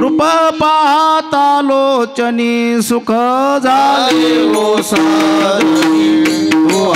रूप पाहता लोचनी सुख झाले ओ साधी तो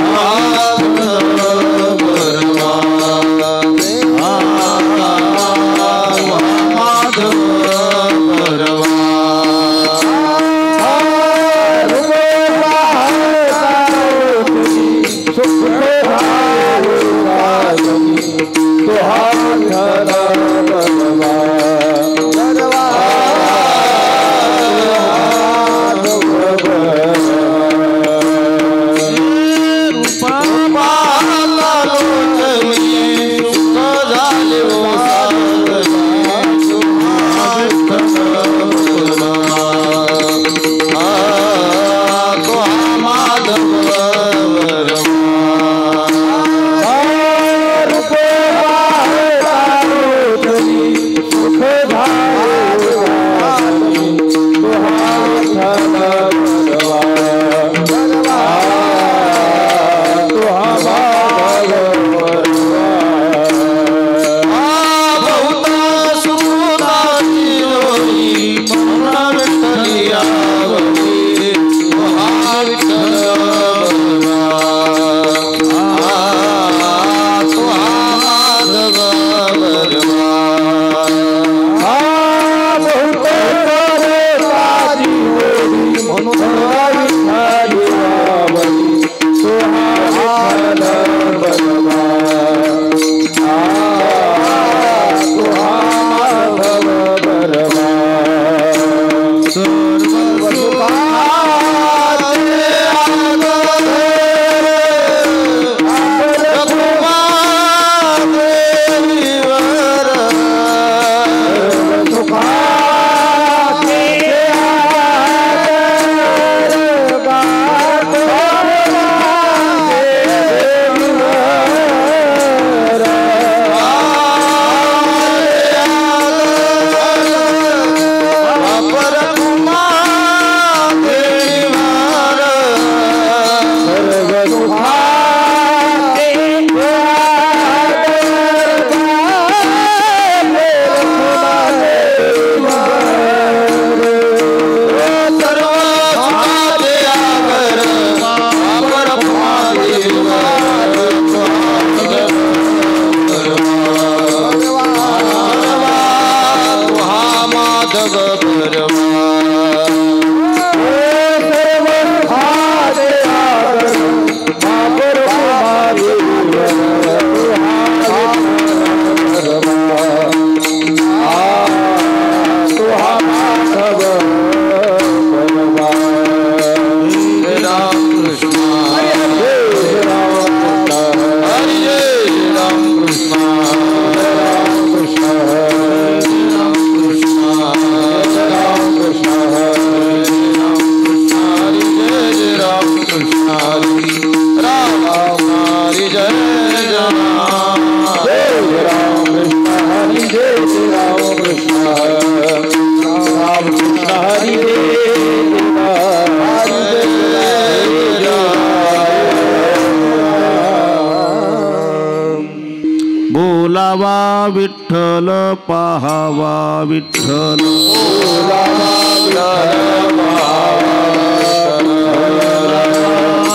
बोलावा विठ्ठल पाहावा विठ्ठल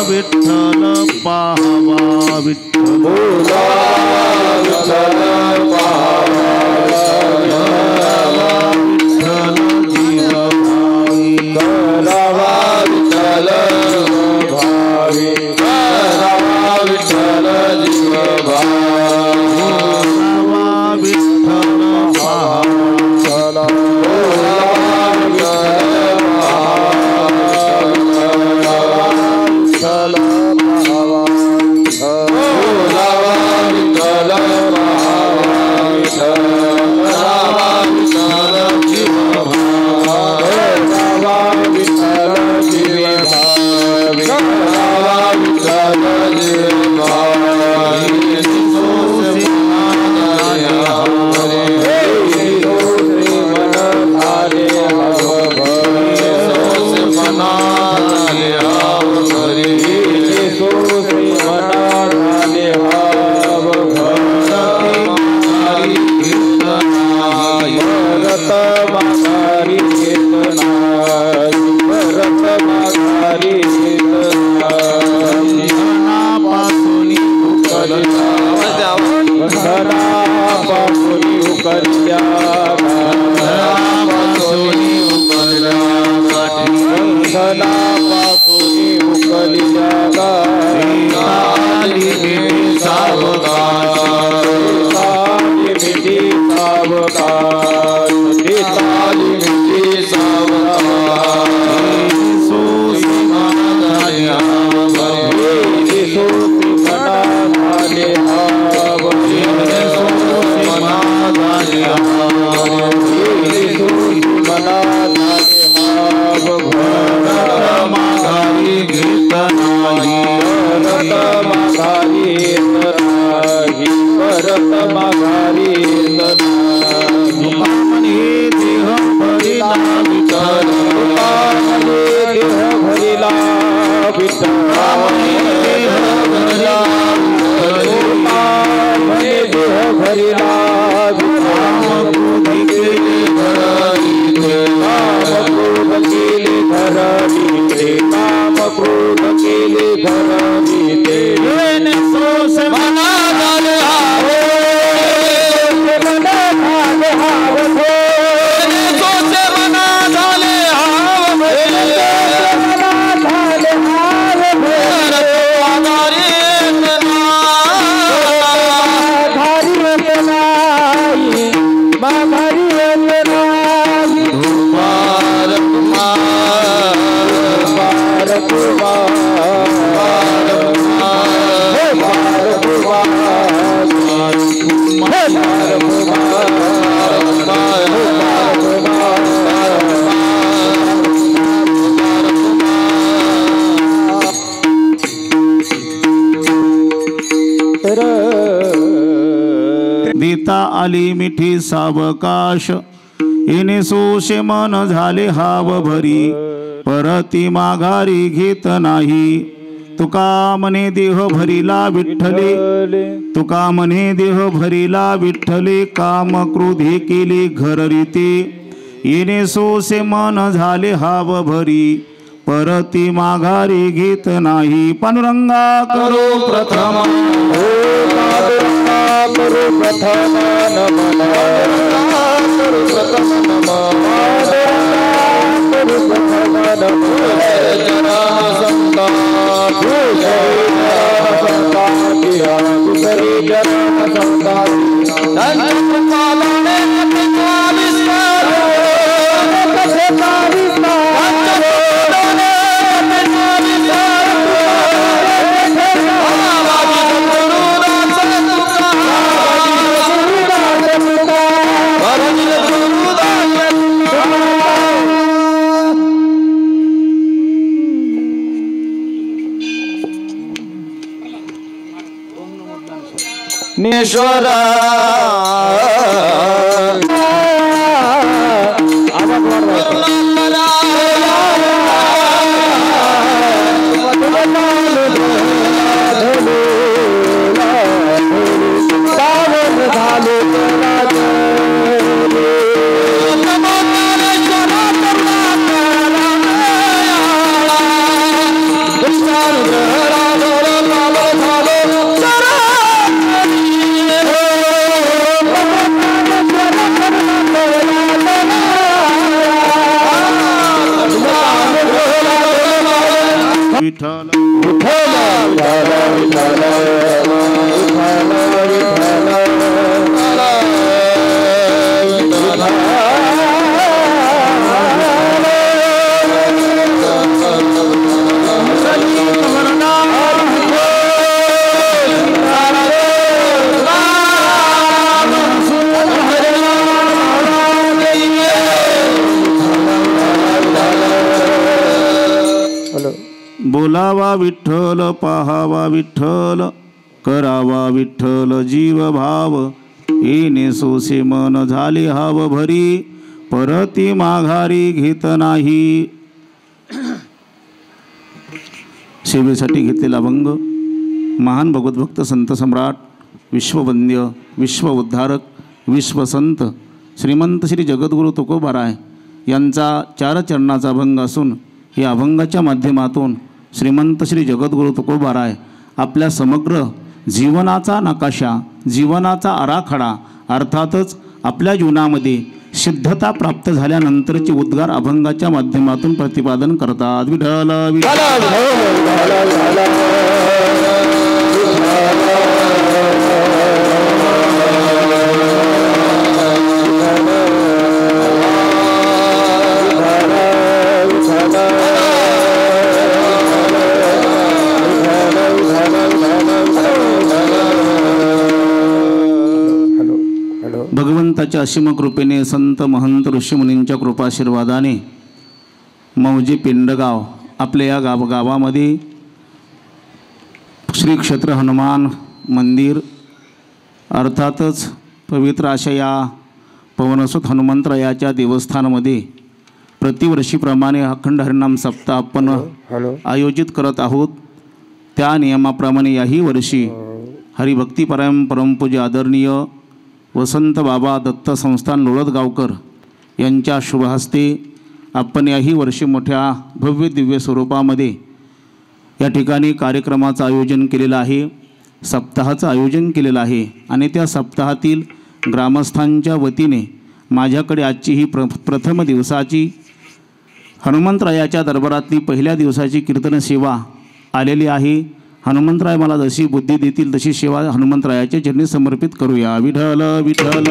विठ्ठल पाहावा विठ्ठल Oh, झाली मिठी सावकाश येणे सोशे मन झाले हाव भरी परती माघारी घेत नाही तुका म्हणे देह भरिला विठ्ठले तुका म्हणे देह भरिला विठ्ठले काम क्रोधे केले घर रीते येणे सोसे मन झाले हाव भरी परती माघारी घेत नाही पांडुरंगा करो प्रथम करो प्रथम नमः करो प्रथम नमः करो प्रथम नमः जना संता किया दूसरी जना संता नेश्वरा विठ्ठल बोलावा विठ्ठल पाहावा विठ्ठल करावा विठ्ठल जीव भाव येणे सोसे मन झाले हाव भरी परती माघारी घेत नाही सेवेसाठी घेतलेला अभंग महान भगवतभक्त संत सम्राट विश्ववंद्य विश्व उद्धारक विश्वसंत श्रीमंत श्री जगद्गुरु तुकोबाराय यांचा चार चरणाचा अभंग असून या अभंगाच्या माध्यमातून श्रीमंत श्री जगद्गुरु तुकोबाराय आपल्या समग्र जीवनाचा नकाशा जीवनाचा आराखडा अर्थातच आपल्या जीवनामध्ये सिद्धता प्राप्त झाल्यानंतरचे उद्गार अभंगाच्या माध्यमातून प्रतिपादन करतात विठ्ठल भगवंताच्या असीम कृपेने संत महंत ऋषीमुनींच्या कृपाशीर्वादाने मौजे पिंडगाव आपल्या या गावामध्ये श्री क्षेत्र हनुमान मंदिर अर्थातच पवित्र अशा या पवनसुत हनुमंतरायाच्या देवस्थानामध्ये प्रतिवर्षीप्रमाणे अखंड हरिनाम सप्ताह आपण आयोजित करत आहोत। त्या नियमाप्रमाणे याही वर्षी हरिभक्तीपरायण परमपूज्य आदरणीय वसंत बाबा दत्त संस्थान लोळदगावकर यांच्या शुभहस्ते आपण याही वर्षी मोठ्या भव्य दिव्य स्वरूपामध्ये या ठिकाणी कार्यक्रमाचं आयोजन केलेलं आहे, सप्ताहाचं आयोजन केलेलं आहे आणि त्या सप्ताहातील ग्रामस्थांच्या वतीने माझ्याकडे आजची ही प्रथम दिवसाची हनुमंतरायाच्या दरबारातली पहिल्या दिवसाची कीर्तन सेवा आलेली आहे। हनुमंतराय मला जशी बुद्धी देतील तशी सेवा हनुमंतरायाच्या चरणी समर्पित करूया। विठ्ठल विठ्ठल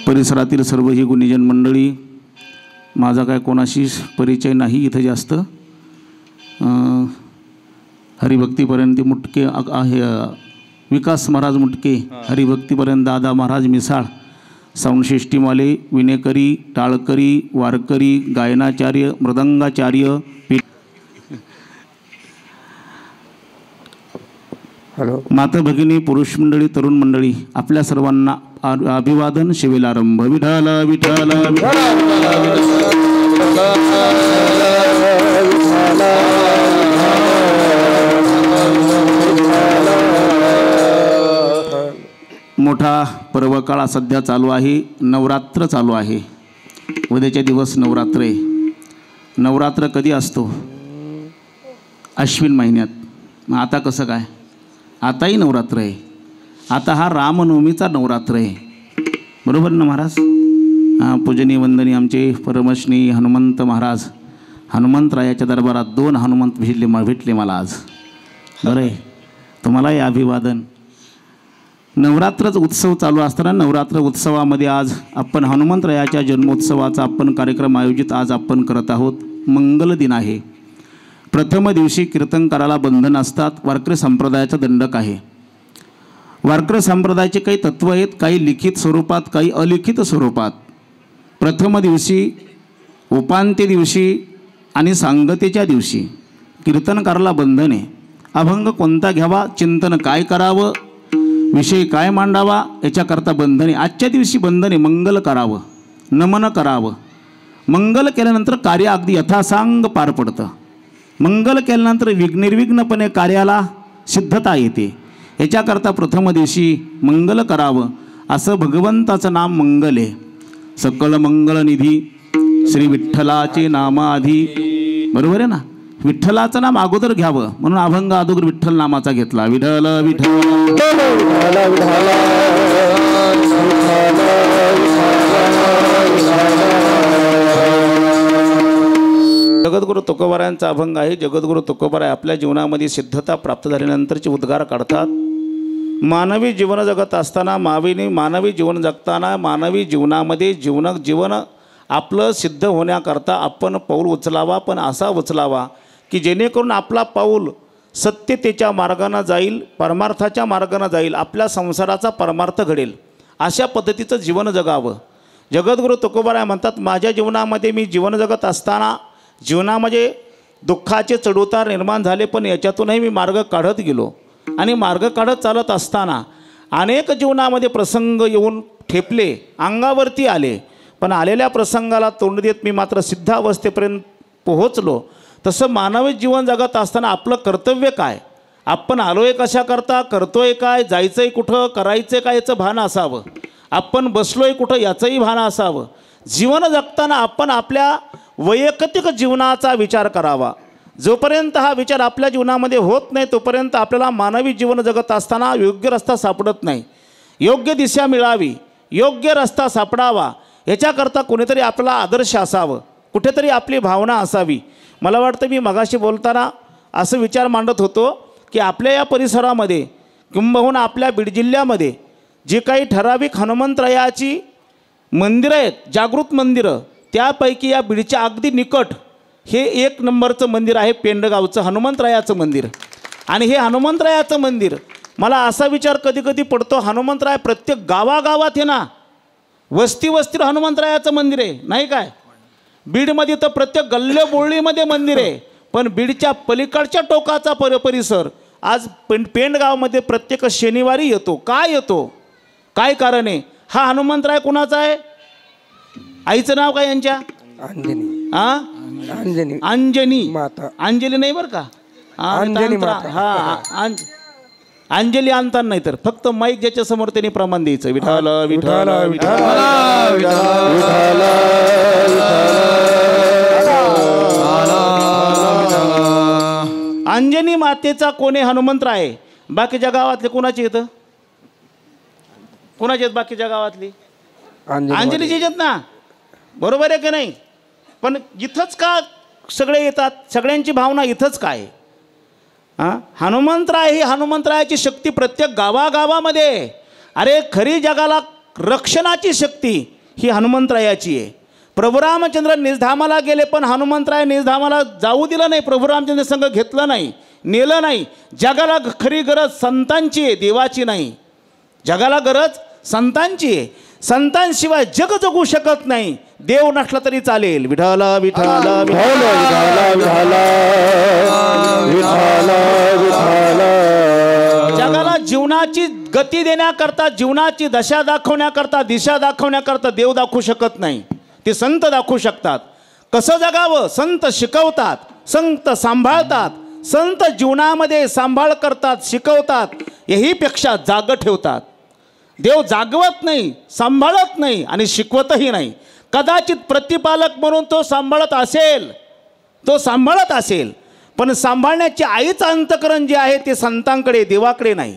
परिसरातील सर्व ही गुणीजन मंडळी, माझा काय कोणाशी परिचय नाही इथं जास्त। हरिभक्तीपर्यंत मुटके आहे, विकास महाराज मुटके, हरिभक्तीपर्यंत दादा महाराज मिसाळ, साऊंड सिस्टीमवाले, विनेकरी, टाळकरी, वारकरी, गायनाचार्य, मृदंगाचार्य, हॅलो माता भगिनी, पुरुष मंडळी, तरुण मंडळी, आपल्या सर्वांना अभिवादन. शिवेलारंभ. विठाल विठाल मोठा पर्वकाळ सध्या चालू आहे. नवरात्र चालू आहे. उद्याच्या दिवस नवरात्र आहे. नवरात्र कधी असतो? अश्विन महिन्यात. मग आता कसं काय? आताही नवरात्र आहे. आता हा रामनवमीचा नवरात्र आहे. बरोबर ना महाराज? पूजनीय वंदनीय आमचे परमश्री हनुमंत महाराज. हनुमंतरायाच्या दरबारात 2 हनुमंत भेटले मला आज. बरं आहे. तुम्हालाही अभिवादन. नवरात्रच उत्सव चालू असताना नवरात्र उत्सवामध्ये आज आपण हनुमंतरायाच्या जन्मोत्सवाचा आपण कार्यक्रम आयोजित आज आपण करत आहोत. मंगल दिन आहे. प्रथम दिवशी कीर्तनकाराला बंधन असतात. वारकरी संप्रदायाचा दंडक आहे. वारकरी संप्रदायाचे काही तत्त्व आहेत, काही लिखित स्वरूपात, काही अलिखित स्वरूपात. प्रथम दिवशी, उपांत्य दिवशी आणि सांगतेच्या दिवशी कीर्तनकाराला बंधन आहे. अभंग कोणता घ्यावा, चिंतन काय करावं, विषय काय मांडावा, याच्याकरता बंधन आहे. आजच्या दिवशी बंधन आहे. मंगल करावं, नमन करावं. मंगल केल्यानंतर कार्य अगदी यथासांग पार पडतं. मंगल केल्यानंतर निर्विघ्नपणे कार्याला सिद्धता येते. याच्याकरता प्रथम दिवशी मंगल करावं. असं भगवंताचं नाम मंगल आहे. सकल मंगलनिधी श्री विठ्ठलाचे नामाधी. बरोबर आहे ना? विठ्ठलाचं नाम अगोदर घ्यावं म्हणून अभंग अगोदर विठ्ठल नामाचा घेतला. विठ्ठल विठ्ठल जगद्गुरु तुकोबारायांचा अभंग आहे. जगद्गुरु तुकोबाराय आपल्या जीवनामध्ये सिद्धता प्राप्त झाल्यानंतरचे उद्गार काढतात. मानवी जीवन जगत असताना, मानवी जीवन जगताना, मानवी जीवनामध्ये जीवन आपलं सिद्ध होण्याकरता आपण पाऊल उचलावा, पण असा उचलावा की जेणेकरून आपला पाऊल सत्यतेच्या मार्गानं जाईल, परमार्थाच्या मार्गानं जाईल, आपल्या संसाराचा परमार्थ घडेल. अशा पद्धतीचं जीवन जगावं. जगद्गुरु तुकोबाराय म्हणतात, माझ्या जीवनामध्ये मी जीवन जगत असताना जीवनामध्ये दुःखाचे चढउतार निर्माण झाले, पण याच्यातूनही मी मार्ग काढत गेलो. आणि मार्ग काढत चालत असताना अनेक जीवनामध्ये प्रसंग येऊन ठेपले, अंगावरती आले, पण आलेल्या प्रसंगाला तोंड देत मी मात्र सिद्ध अवस्थेपर्यंत पोहोचलो. तसं मानवी जीवन जगत असताना आपलं कर्तव्य काय, आपण आलोय कशा करता, करतोय काय, जायचंय कुठं, करायचं काय, याचं भान असावं. आपण बसलोय कुठं याचंही भान असावं. जीवन जगताना आपण आपल्या वैयक्तिक जीवनाचा विचार करावा. जोपर्यंत हा विचार आपल्या जीवनामध्ये होत नाही तोपर्यंत आपल्याला मानवी जीवन जगत असताना योग्य रस्ता सापडत नाही. योग्य दिशा मिळावी, योग्य रस्ता सापडावा, याच्याकरता कोणीतरी आपल्याला आदर्श असावं, कुठेतरी आपली भावना असावी. मला वाटतं मी मगाशी बोलताना असं विचार मांडत होतो की आपल्या या परिसरामध्ये किंबहुना आपल्या बीड जिल्ह्यामध्ये जे काही ठराविक हनुमंतरायाची मंदिरं आहेत, जागृत मंदिरं, त्यापैकी या बीडच्या अगदी निकट हे 1 नंबरचं मंदिर आहे पेंडगावचं हनुमंतरायाचं मंदिर. आणि हे हनुमंतरायाचं मंदिर मला असा विचार कधी कधी पडतो, हनुमंतराय प्रत्येक गावागावात आहे ना, वस्ती वस्तीवर हनुमंतरायाचं मंदिर आहे, नाही काय? बीडमध्ये तर प्रत्येक गल्ल्याबोळीमध्ये मंदिर आहे, पण बीडच्या पलीकडच्या टोकाचा परिसर आज पेंडगावमध्ये प्रत्येक शनिवारी येतो. काय येतो? काय कारण आहे? हा हनुमंतराय कुणाचा आहे? आईचं नाव काय यांच्या? अंजनी. अंजनी. अंजनी माता. अंजली नाही बरं का? अंजनी माता. हा अंजली आणता नाही तर फक्त माईक ज्याच्या समोर त्यांनी प्रमाण द्यायचं. विठाल विठाल विठाल. अंजनी मातेचा कोणी हनुमंतराय? बाकीच्या गावातले कोणाचे येतं? कोणाचे आहेत बाकीच्या गावातली? अंजलीचे येतात ना, बरोबर आहे की नाही? पण इथंच का सगळे येतात? सगळ्यांची भावना इथंच काय? हनुमंतराय ही हनुमंतरायाची शक्ती प्रत्येक गावागावामध्ये. अरे खरी जगाला रक्षणाची शक्ती ही हनुमंतरायाची आहे. प्रभू रामचंद्र निजधामाला गेले पण हनुमंतराय निजधामाला जाऊ दिलं नाही. प्रभू रामचंद्र संघ घेतलं नाही, नेलं नाही. जगाला खरी गरज संतांची आहे, देवाची नाही. जगाला गरज संतांची आहे. संतांशिवाय जग जगू शकत नाही. देव नसला तरी चालेल. विठ्ठल विठ्ठल जगाला जीवनाची गती देण्याकरता, जीवनाची दशा दाखवण्याकरता, दिशा दाखवण्याकरता देव दाखवू शकत नाही. ते संत दाखवू शकतात. कसं जगावं संत शिकवतात, संत सांभाळतात, संत जीवनामध्ये सांभाळ करतात, शिकवतात. याहीपेक्षा जाग ठेवतात. देव जागवत नाही, सांभाळत नाही आणि शिकवतही नाही. कदाचित प्रतिपालक म्हणून तो सांभाळत असेल, तो सांभाळत असेल, पण सांभाळण्याची आईचं अंतकरण जे आहे ते संतांकडे, देवाकडे नाही.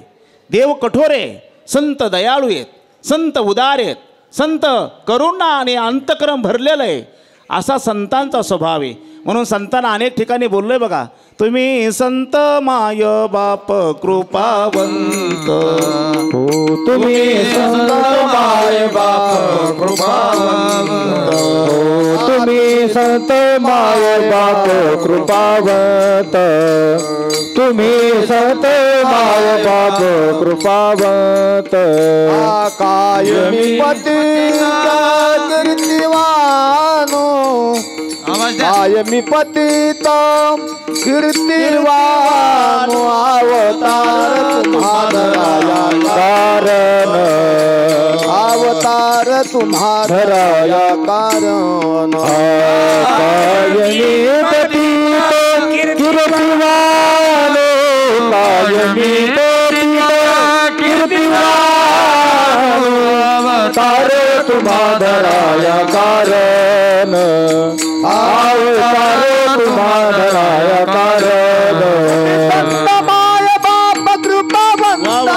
देव कठोर आहे, संत दयाळू आहेत, संत उदार आहेत, संत करुणा आणि अंतकरण भरलेलं आहे. असा संतांचा स्वभाव आहे. म्हणून संतांना अनेक ठिकाणी बोललोय बघा, तुम्ही संत माय बाप कृपावंत. हो तुम्ही संत माय बाप कृपावंत. हो तुम्ही संत माय बाप कृपावंत. तुम्ही संत माय बाप कृपावंत. कायमी पतित कीर्तिवानो. कायमी पतित कीर्तिवानो. अवतार तुम्हारा कारण. अवतार तुम्हारा कारण. कायमी पतित कीर्तिवानो. कायमी पतित कीर्तिवानो. अवतार तुम्हारा कारण. अवतार तुम्हारा कारण. माय बाप कृपावंत.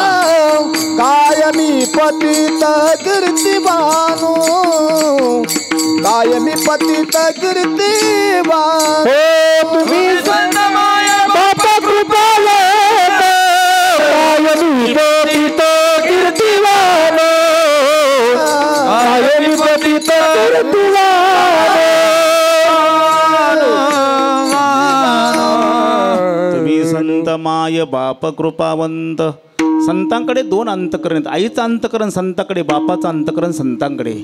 कायमी पतित कीर्तिवानो. कायमी पतित कीर्तिवानो. तुम्ही संत माय बाप कृपावंत. कायमी पतित कीर्तिवानो. कायमी पतित कीर्तिवानो. संत माय बाप कृपावंत. संतांकडे दोन अंतकरण आहेत. आईचं अंतकरण संतांकडे, बापाचं अंतकरण संतांकडे.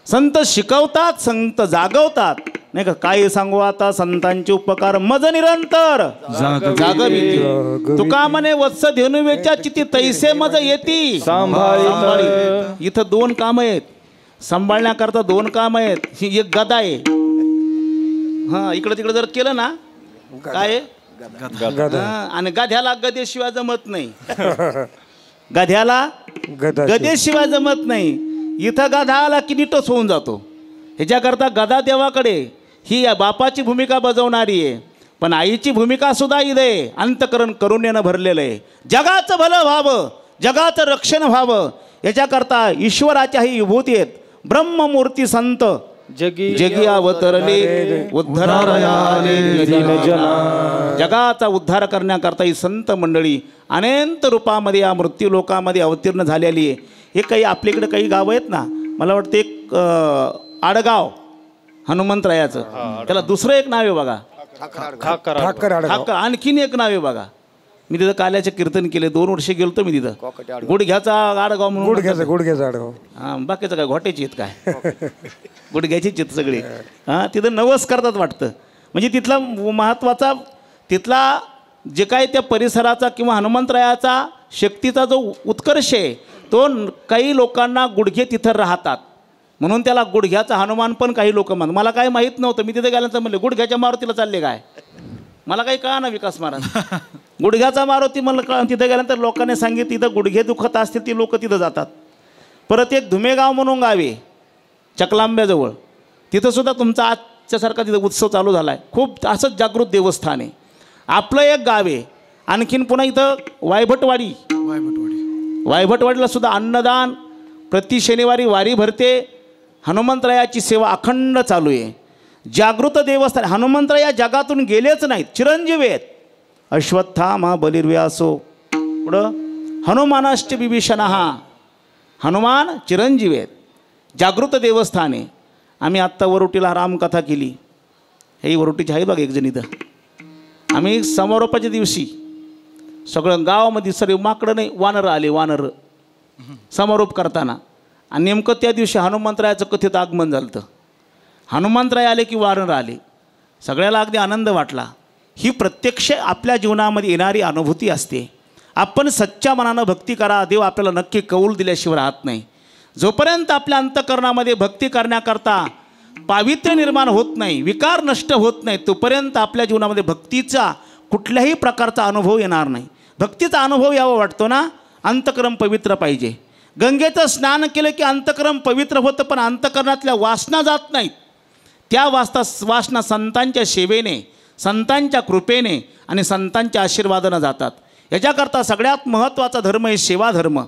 संत शिकवतात, संत जागवतात. नाही का, काय सांगू आता संतांचे उपकार मज निरंतर जागविती. तुका म्हणे वत्स धेनुवेच्या चिती तैसे मज येती सांभाळी. इथं दोन काम आहेत, सांभाळण्याकरता दोन काम आहेत. ही एक गदा आहे. हा, इकडं तिकडं जर केलं ना काय आणि गाध्याला गदेशिवाय जमत नाही. गाध्याला गदेशिवाय जमत नाही. इथं गाधा आला की नीटच होऊन जातो. ह्याच्याकरता गदा देवाकडे ही बापाची भूमिका बजावणारी आहे. पण आईची भूमिका सुद्धा इथे अंतकरण करुणेनं भरलेलं आहे. जगाचं भलं व्हावं, जगाचं रक्षण व्हावं याच्याकरता ईश्वराच्याही विभूती आहेत. ब्रह्ममूर्ती संत जगी अवतरले उद्धारालय. जगाचा उद्धार करण्याकरता ही संत मंडळी अनंत रूपामध्ये या मृत्यू लोकामध्ये अवतीर्ण झालेली आहे. हे काही आपल्याकडे काही गाव आहेत ना, मला वाटतं एक आडगाव हनुमंतरायाचं, त्याला दुसरं एक नाव आहे बघा, ठाकर. आणखीन एक नाव आहे बघा. मी तिथं काल्याचे कीर्तन केले, 2 वर्ष गेलतो मी तिथं. गुडघ्याचा आडगाव म्हणून. गुडघ्याचा आडगाव. हां, बाकीचं काय घोट्याची आहेत काय, गुडघ्याचीच आहेत सगळे. हां, तिथं नवस करतात वाटतं. म्हणजे तिथला महत्त्वाचा, तिथला जे काय त्या परिसराचा किंवा हनुमंतरायाचा शक्तीचा जो उत्कर्ष आहे तो काही लोकांना गुडघे तिथं राहतात म्हणून त्याला गुडघ्याचा हनुमान पण काही लोक म्हणतात. मला काय माहीत नव्हतं. मी तिथे गेल्यानंतर म्हणले गुडघ्याच्या मारुतीला चालले काय, मला काही कळा ना विकास महाराज. गुडघ्याचा मारुती मला तिथे गेल्यानंतर लोकांनी सांगितलं तिथं गुडघे दुखत असतील ती लोक तिथं जातात. परत एक धुमेगाव म्हणून गावे चकलांब्याजवळ, तिथंसुद्धा तुमचा आजच्यासारखा तिथं उत्सव चालू झाला आहे. खूप असंच जागृत देवस्थान आहे. आपलं एक गाव आहे. आणखीन पुन्हा इथं वायभटवाडीला सुद्धा अन्नदान, प्रति शनिवारी वारी भरते. हनुमंतरायाची सेवा अखंड चालू आहे. जागृत देवस्थान. हनुमंतराय या जगातून गेलेच नाहीत, चिरंजीव आहेत. अश्वत्थामा बलिर्व्यासो, पुढं हनुमानाश्च बिभीषणः. हनुमान चिरंजीव आहेत. जागृत देवस्थान आहे. आम्ही आत्ता वरुटीला रामकथा केली. हे वरुटीची आहे बघा एक जण इथं. आम्ही समारोपाच्या दिवशी सगळं गावामध्ये सर्व माकडं नाही, वानरं आले, वानरं समारोप करताना. आणि नेमकं त्या दिवशी हनुमंतरायाचं कथित आगमन झालं होतं. हनुमंतराय आले की वानर आले. सगळ्याला अगदी आनंद वाटला. ही प्रत्यक्ष आपल्या जीवनामध्ये येणारी अनुभूती असते. आपण सच्च्या मनानं भक्ती करा, देव आपल्याला नक्की कौल दिल्याशिवाय राहत नाही. जोपर्यंत आपल्या अंतःकरणामध्ये भक्ती करण्याकरता पावित्र्य निर्माण होत नाही, विकार नष्ट होत नाही, तोपर्यंत आपल्या जीवनामध्ये भक्तीचा कुठल्याही प्रकारचा अनुभव येणार नाही. भक्तीचा अनुभव यावा वाटतो ना, अंतःकरण पवित्र पाहिजे. गंगेचं स्नान केलं की अंतःकरण पवित्र होतं, पण अंतःकरणातल्या वासना जात नाहीत. त्या वासना संतांच्या सेवेने, संतांच्या कृपेने आणि संतांच्या आशीर्वादानं जातात. याच्याकरता सगळ्यात महत्त्वाचा धर्म आहे सेवाधर्म.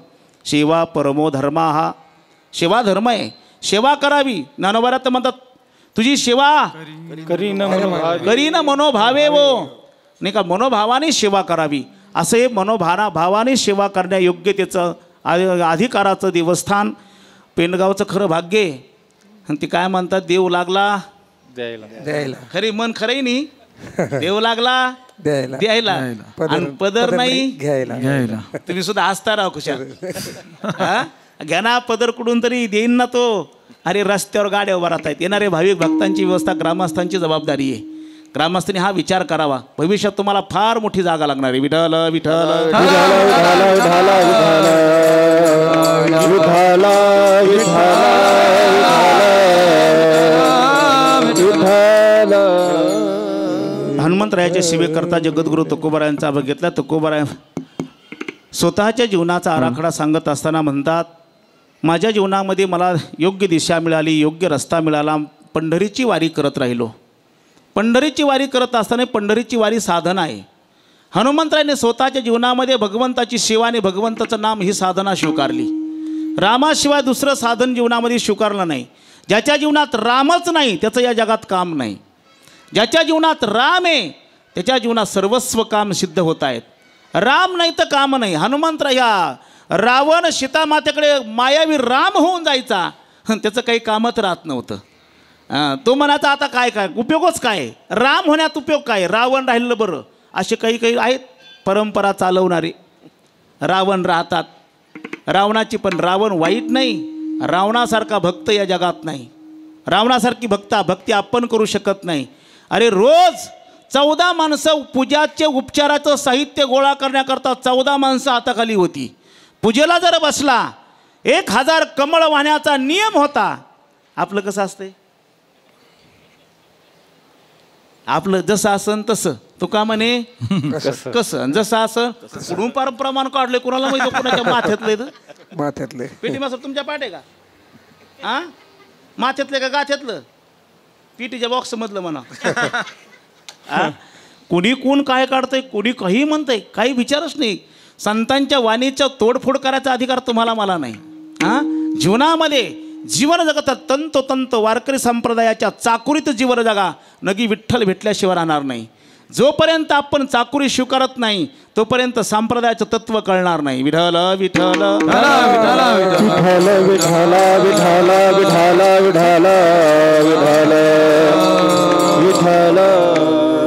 सेवा परमो धर्म, हा सेवाधर्म आहे. सेवा करावी. ज्ञानोबारात म्हणतात, तुझी सेवा करीन मनोभावे वो, नाही का, मनोभावाने सेवा करावी. असं हे भावाने सेवा करण्या योग्यतेचं अधिकाराचं देवस्थान पेंडगावचं खरं भाग्य आहे. आणि ते काय म्हणतात, देव लागला द्यायला, खरी मन खरंही नाही, देव लागला द्यायला आणि पदर नाही घ्यायला. तुम्ही सुद्धा हसता राहा खुशाल. घ्या ना पदर कुठून तरी देईन ना तो. अरे रस्त्यावर गाड्या उभा राहत आहेत. येणारे भाविक भक्तांची व्यवस्था ग्रामस्थांची जबाबदारी आहे. ग्रामस्थांनी हा विचार करावा. भविष्यात तुम्हाला फार मोठी जागा लागणार आहे. विठ्ठल विठ्ठल हनुमंतरायाच्या सेवेकरता जगद्गुरू तुकोबारायांचा बघितला. तुकोबाराय स्वतःच्या जीवनाचा आराखडा सांगत असताना म्हणतात, माझ्या जीवनामध्ये मला योग्य दिशा मिळाली, योग्य रस्ता मिळाला, पंढरीची वारी करत राहिलो. पंढरीची वारी करत असताना पंढरीची वारी साधना आहे. हनुमंतरायाने स्वतःच्या जीवनामध्ये भगवंताची सेवा आणि भगवंताचं नाम ही साधना स्वीकारली. रामाशिवाय दुसरं साधन जीवनामध्ये स्वीकारलं नाही. ज्याच्या जीवनात रामच नाही त्याचं या जगात काम नाही. ज्याच्या जीवनात राम आहे त्याच्या जीवनात सर्वस्व काम सिद्ध होत आहेत. राम नाही तर काम नाही. हनुमंतराय रावण सीतामातेकडे मायावी राम होऊन जायचा, त्याचं काही कामच राहत नव्हतं. तो म्हणायचा आता काय काय उपयोगच काय, राम होण्यात उपयोग काय, रावण राहिलं बरं. असे काही काही आहेत परंपरा चालवणारे. रावण राहतात. रावणाची पण रावण वाईट नाही. रावणासारखा भक्त या जगात नाही. रावणासारखी भक्ती आपण करू शकत नाही. अरे रोज 14 माणसं पूजाचे उपचाराचं साहित्य गोळा करण्याकरता 14 माणसं हाताखाली होती. पूजेला जर बसला 1000 कमळ वाहण्याचा नियम होता. आपलं कसं असतंय, आपलं जसं असन तसं. तो का म्हणे कसं जसं असं कुठून प्रमाण काढले कुणाला माहिती, कुणाच्या माथ्यातले पेटी मासर तुमच्या पाठ का, हा माथ्यातले का गाथ्यातलं, पीटीच्या बॉक्समधलं म्हणा. कुणी कोण काय काढतंय, कुणी काही म्हणतंय, काही विचारच नाही. संतांच्या वाणीचा तोडफोड करायचा अधिकार तुम्हाला मला नाही. जीवनामध्ये जीवन जगतात तंतोतंत वारकरी संप्रदायाच्या चाकुरीत जीवन जगा. नगी विठ्ठल भेटल्याशिवाय राहणार नाही. जोपर्यंत आपण चाकुरी स्वीकारत नाही तोपर्यंत संप्रदायाचं तत्व कळणार नाही. विठ्ठल विठ्ठल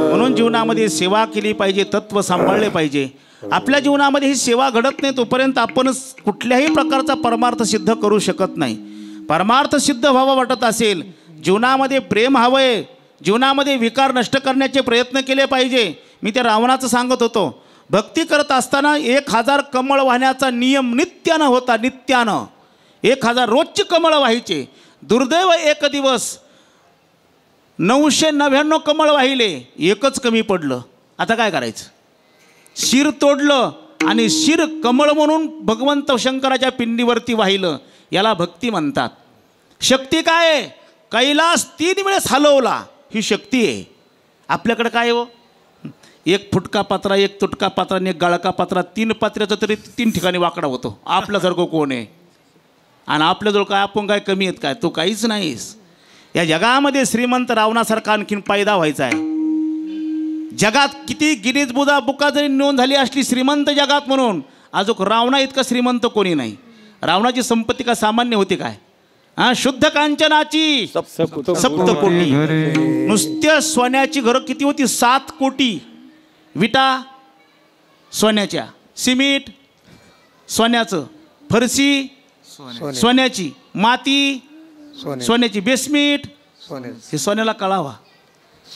म्हणून जीवनामध्ये सेवा केली पाहिजे, तत्व सांभाळले पाहिजे. आपल्या जीवनामध्ये ही सेवा घडत नाही तोपर्यंत आपण कुठल्याही प्रकारचा परमार्थ सिद्ध करू शकत नाही. परमार्थ सिद्ध व्हावं वाटत असेल, जीवनामध्ये प्रेम हवंय, जीवनामध्ये विकार नष्ट करण्याचे प्रयत्न केले पाहिजे. मी त्या रावणाचं सांगत होतो, भक्ती करत असताना 1000 कमळ वाहण्याचा नियम नित्यानं होता. नित्यानं 1000 रोजची कमळ व्हायचे. दुर्दैव एक दिवस 999 कमळ वाहिले, एकच कमी पडलं. आता काय करायचं, शिर तोडलं आणि शिर कमळ म्हणून भगवंत शंकराच्या पिंडीवरती वाहिलं. याला भक्ती म्हणतात. शक्ती काय आहे, कैलास 3 वेळेस हलवला, ही शक्ती आहे. आपल्याकडे काय हो, एक फुटका पात्रा, एक तुटका पात्रा आणि एक गाळका पात्रा, 3 पात्र्याचा तरी 3 ठिकाणी वाकडा होतो. आपल्यासारखं कोण आहे, आणि आपल्याजवळ काय, आपण काय कमी आहेत काय, तो काहीच नाहीस. या जगामध्ये श्रीमंत रावणासारखा आणखीन पैदा व्हायचा आहे. जगात किती गिनीज बुका जरी नोंद झाली असली श्रीमंत जगात म्हणून, अजून रावणा इतका श्रीमंत कोणी नाही. रावणाची संपत्ती का सामान्य होती काय, शुद्ध कांचनाची सप्तकोटी. नुसत्या सोन्याची घरं किती होती, 7 कोटी. विटा सोन्याच्या, सिमेंट सोन्याचं, फरशी सोन्याची, माती सोन्याची, बेसमीठ हे सोन्याला कळावा,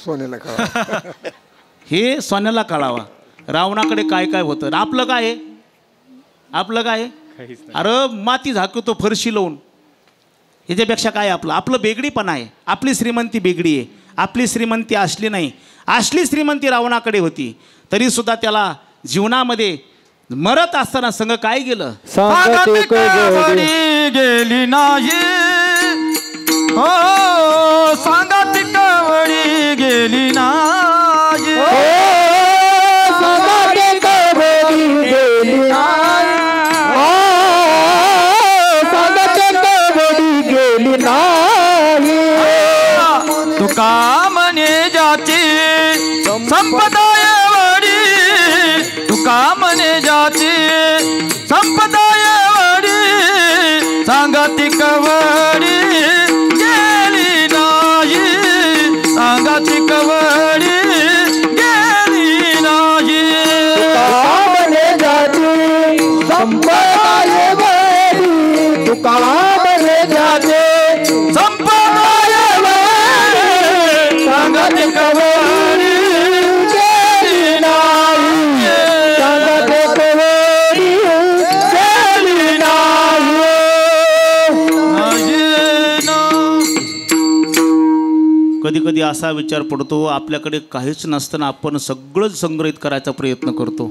सोन्याला कळावा. हे सोन्याला कळावा. रावणाकडे काय काय होतं. आपलं काय आहे, आपलं काय आहे, अरे माती झाकतो फरशी लावून. ह्याच्यापेक्षा काय आपलं, आपलं बेगडीपणा आहे. आपली श्रीमंती बेगडी आहे, आपली श्रीमंती असली नाही. असली श्रीमंती रावणाकडे होती, तरी सुद्धा त्याला जीवनामध्ये मरत असताना संग काय गेलं, गेली नाही हो, सांगाती कवडी गेली नाही, सांगाती कवडी गेली नाही, सांगाती कवडी गेली नाही. तुका म्हणे जाती संपदा एवढी, तुका म्हणे जाती संपदा एवढी, सांगाती कवडी गेली नाही, सांगाती कवडी गेली नाही. तुकामने जाती संपदा एवढी, तुकामने जाती संपदा एवढी, सांगाती कवडी गेली नाही, सांगाती कवडी गेली नाही. कधी कधी असा विचार पडतो, आपल्याकडे काहीच नसताना आपण सगळं संग्रहित करायचा प्रयत्न करतो.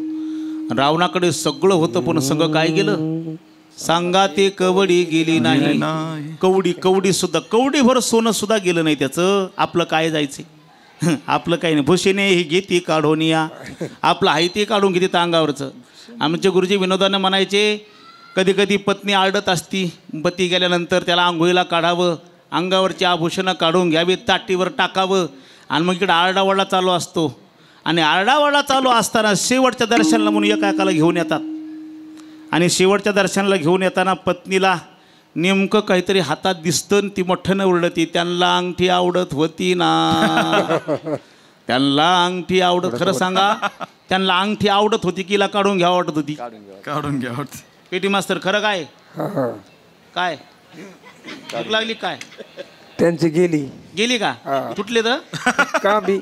रावणाकडे सगळं होतं, पण सगळं काय गेलं, सांगा ते कवडी गेली नाही. कवडी सुद्धा, कवडीभर सोनं सुद्धा गेलं नाही त्याचं. आपलं काय जायचं, आपलं काही नाही. भूषेने हे घेते काढून या, आपलं आहे ते काढून घेते अंगावरचं. आमचे गुरुजी विनोदानं म्हणायचे, कधी कधी पत्नी आरडत असती, पती गेल्यानंतर त्याला आंघोळीला काढावं, अंगावरची आभूषणं काढून घ्यावी, ताटीवर टाकावं, आणि मग इकडे आरडाओरडा चालू असतो. आणि आरडाओरडा चालू असताना शेवटच्या दर्शनाला म्हणून एकाला घेऊन येतात. आणि शेवटच्या दर्शनाला घेऊन येताना पत्नीला नेमकं काहीतरी हातात दिसतं, आणि ती मोठ्यानं ओरडती, त्यांना अंगठी आवडत होती ना, त्यांना अंगठी आवडत. खरं सांगा, त्यांना अंगठी आवडत होती की काढून घ्यावं वाटत होती, काढून घ्या. पेटी मास्तर खरं काय, काय भूक लागली काय, त्यांची गेली गेली का, तुटले तर कांबी,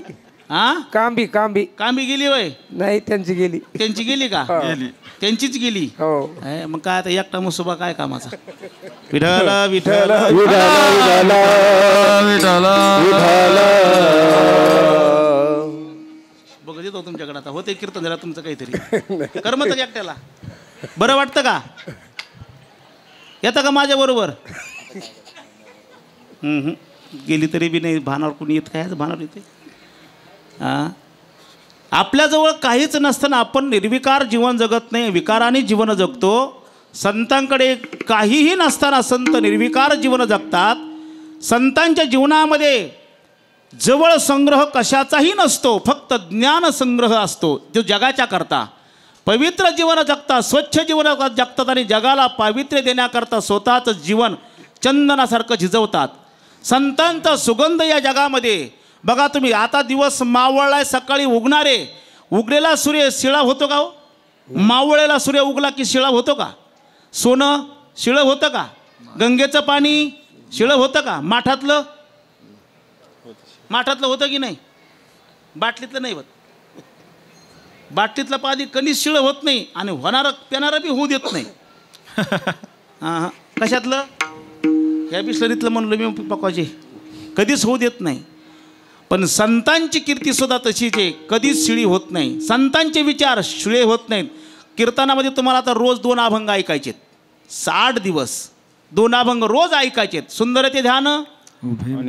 हा कांबी कांबी कांबी गेली वय, नाही त्यांची गेली, त्यांची गेली का, त्यांचीच गेली. हो. मग काय आता एकटा मुसोबा काय कामाचा. विठ्ठल विठ्ठल बघत येतो तुमच्याकडे. आता होते कीर्तन जरा तुमचं काहीतरी करमत का एकट्याला, बरं वाटतं का, येतं का माझ्या बरोबर. गेली तरी बी नाही भानावर कोणी येत, काय भानावर येते. आपल्याजवळ काहीच नसताना आपण निर्विकार जीवन जगत नाही, विकाराने जीवन जगतो. संतांकडे काहीही नसताना संत निर्विकार जीवन जगतात. संतांच्या जीवनामध्ये जवळ संग्रह कशाचाही नसतो, फक्त ज्ञान संग्रह असतो, जो जगाच्या करता. पवित्र जीवन जगतात, स्वच्छ जीवन जगतात, आणि जगाला पावित्र्य देण्याकरता स्वतःचं जीवन चंदनासारखं झिजवतात. संतांचा सुगंध या जगामध्ये बघा तुम्ही. आता दिवस मावळलाय, सकाळी उगणारे, उगलेला सूर्य शिळा होतो का हो, मावळलेला सूर्य उगला की शिळा होतो का, सोनं शिळं होतं का, गंगेचं पाणी शिळं होतं का, माठातलं होतं की नाही, बाटलीतलं नाही होत. बाटलीतलं पाणी कधीच शिळं होत नाही, आणि होणारं पिणारं बी होऊ देत नाही. हां कशातलं, ह्या बिस्लरीतलं म्हणलं मी पकवायचे, कधीच होऊ देत नाही. पण संतांची कीर्तीसुद्धा तशीच आहे, कधीच शिळी होत नाही. संतांचे विचार शिळे होत नाहीत. कीर्तनामध्ये तुम्हाला आता रोज 2 अभंग ऐकायचेत, 60 दिवस 2 अभंग रोज ऐकायचेत. सुंदर ते ध्यान,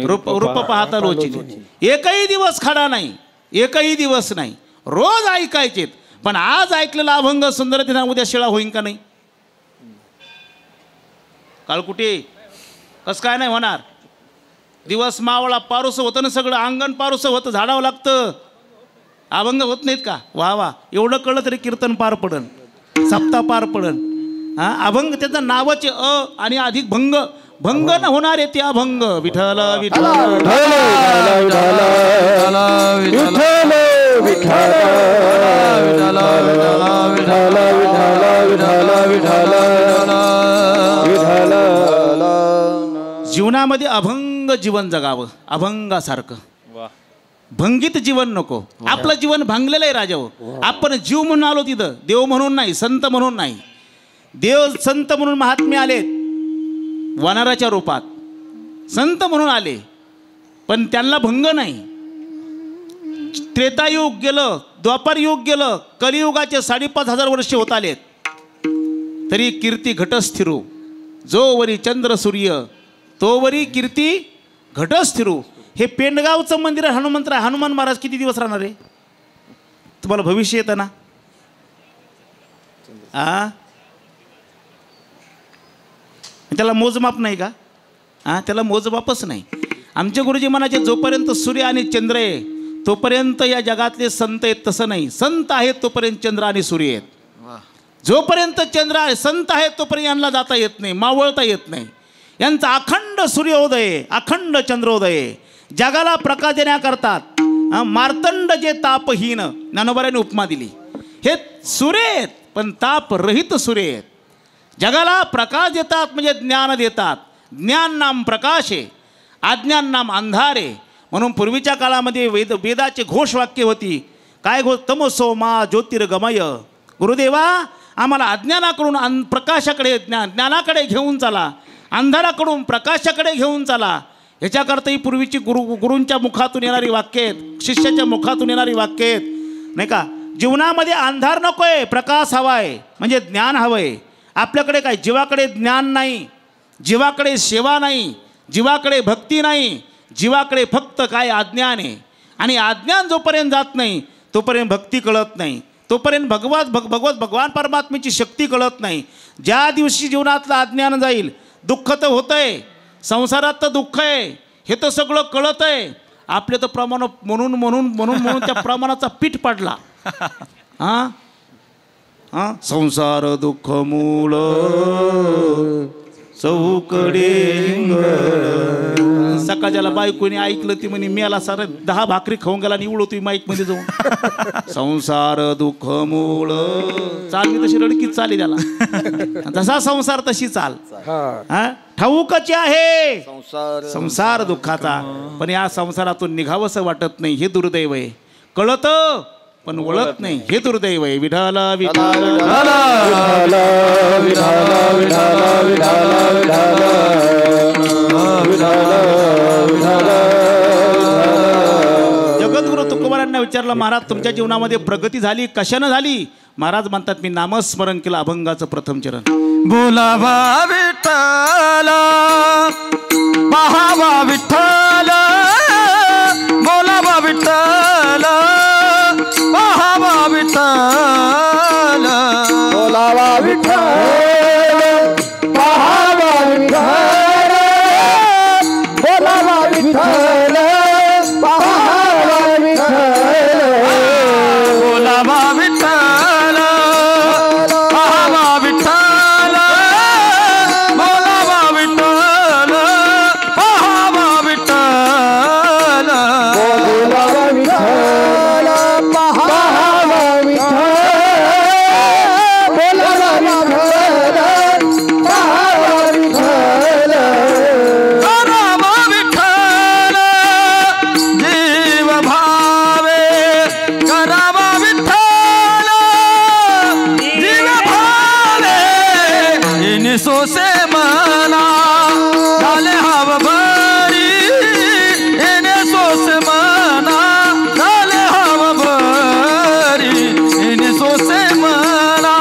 रूप पाहता रोचिते. एकही दिवस खडा नाही, एकही दिवस नाही, रोज ऐकायचेत. पण आज ऐकलेला अभंग सुंदर ते ध्यान उद्या शिळा होईन का नाही, काळकुटे कसं काय नाही होणार. दिवस मावळा, पारोसं होतं ना, सगळं अंगण पारोसं होतं, झाडावं लागतं, अभंग होत नाहीत का. वा वा, एवढं कळलं तरी कीर्तन पार पडन, सप्ताह पार पडन. अभंग त्याचं नावाचे आणि अधिक भंग, भंग न होणारे ते अभंग. विठ्ठल विठ्ठल विठ्ठल जीवनामध्ये अभंग जीवन जगावं, अभंगासारखं. भंगित जीवन नको. आपलं जीवन भांगलेलं आहे राजा. आपण जीव म्हणून आलो तिथं, देव म्हणून नाही, संत म्हणून नाही. देव संत म्हणून महात्मे आलेत वानराच्या रूपात, संत म्हणून आले, पण त्यांना भंग नाही. त्रेतायुग गेलं, द्वापार युग गेलं, कलियुगाचे 5,500 वर्षे होत आलेत, तरी कीर्ती घटस्थिरू. जोवरी चंद्र सूर्य तोवरी कीर्ती घटस्थिरू. हे पेंडगावचं मंदिर आहे, हनुमान महाराज किती दिवस राहणार आहे? तुम्हाला भविष्य येतं ना? त्याला मोजमाप नाही का? त्याला मोजमापच नाही. आमचे गुरुजी म्हणायचे जोपर्यंत सूर्य आणि चंद्र आहे तोपर्यंत या जगातले संत आहेत. तसं नाही, संत आहेत तोपर्यंत चंद्र आणि सूर्य आहेत. जोपर्यंत चंद्र आहे, संत आहेत तोपर्यंत यांना जाता येत नाही, मावळता येत नाही. यांचा अखंड सूर्योदय, अखंड चंद्रोदय जगाला प्रकाश देण्याकरतात. मार्तंड जे तापहीन, ज्ञानोबारांनी उपमा दिली. हे सूर्य आहेत पण तापरहित सूर्य आहेत. जगाला प्रकाश देतात म्हणजे ज्ञान देतात. ज्ञान नाम प्रकाश आहे, अज्ञान नाम अंधार आहे. म्हणून पूर्वीच्या काळामध्ये वेदाचे घोषवाक्य होती. काय तमसो मा ज्योतिर्गमय. गुरुदेवा आम्हाला अज्ञानाकडून प्रकाशाकडे, ज्ञानाकडे घेऊन चला, अंधाराकडून प्रकाशाकडे घेऊन चला. ह्याच्याकरताही पूर्वीची गुरूंच्या मुखातून येणारी वाक्य आहेत, शिष्याच्या मुखातून येणारी वाक्य आहेत, नाही का? जीवनामध्ये अंधार नको आहे, प्रकाश हवा आहे, म्हणजे ज्ञान हवं आहे. आपल्याकडे काय, जीवाकडे ज्ञान नाही, जीवाकडे सेवा नाही, जीवाकडे भक्ती नाही, जीवाकडे फक्त काय अज्ञान आहे. आणि अज्ञान जोपर्यंत जात नाही तोपर्यंत भक्ती कळत नाही, तोपर्यंत भगवान परमात्म्याची शक्ती कळत नाही. ज्या दिवशी जीवनातलं अज्ञान जाईल, दुःख तर होतं आहे, संसारात तर दुःख आहे, हे तर सगळं कळत आहे. आपले तर प्रमाण म्हणून त्या प्रमाणाचा पीठ पडला. संसार दुःख मूळ चौकडे. सकाळच्याला बायकोने ऐकलं ती म्हणे मी आला सारं 10 भाकरी खाऊन गेला आणि उडवतो माईक मध्ये जाऊन. संसार दुःख मूळ चाल, मी तशी रडकीच चाली त्याला. जसा संसार तशी चाल. ठाऊकची आहे संसार दुःखाचा, पण या संसारातून निघावंसं वाटत नाही. हे दुर्दैव आहे. कळतं पण वळत नाही, हे दुर्दैव आहे. विठाल विठाल जगद्गुरु तुकोबारांना विचारलं, महाराज तुमच्या जीवनामध्ये प्रगती झाली, कशानं झाली? महाराज म्हणतात मी नामस्मरण केलं, अभंगाचं प्रथम चरण. बोलावा विठ्ठल, पाहावा विठ्ठल, बोलावा विठ्ठल, पाहावा विठ्ठल, बोलावा विठ्ठल, पाहावा विठ्ठल, बोलावा विठ्ठल, पाहावा विठ्ठल, बोलावा विठ्ठल, पाहावा विठ्ठल, बोलावा विठ्ठल, पाहावा विठ्ठल, बोलावा विठ्ठल, पाहावा विठ्ठल, बोलावा विठ्ठल, पाहावा विठ्ठल, करावा विठ्ठल, जीव भावे, करावा विठ्ठल, जीव भावे, इने सोसे मना, झाले हव बरी, इने सोसे मना, झाले हव बरी, इने सोसे मना,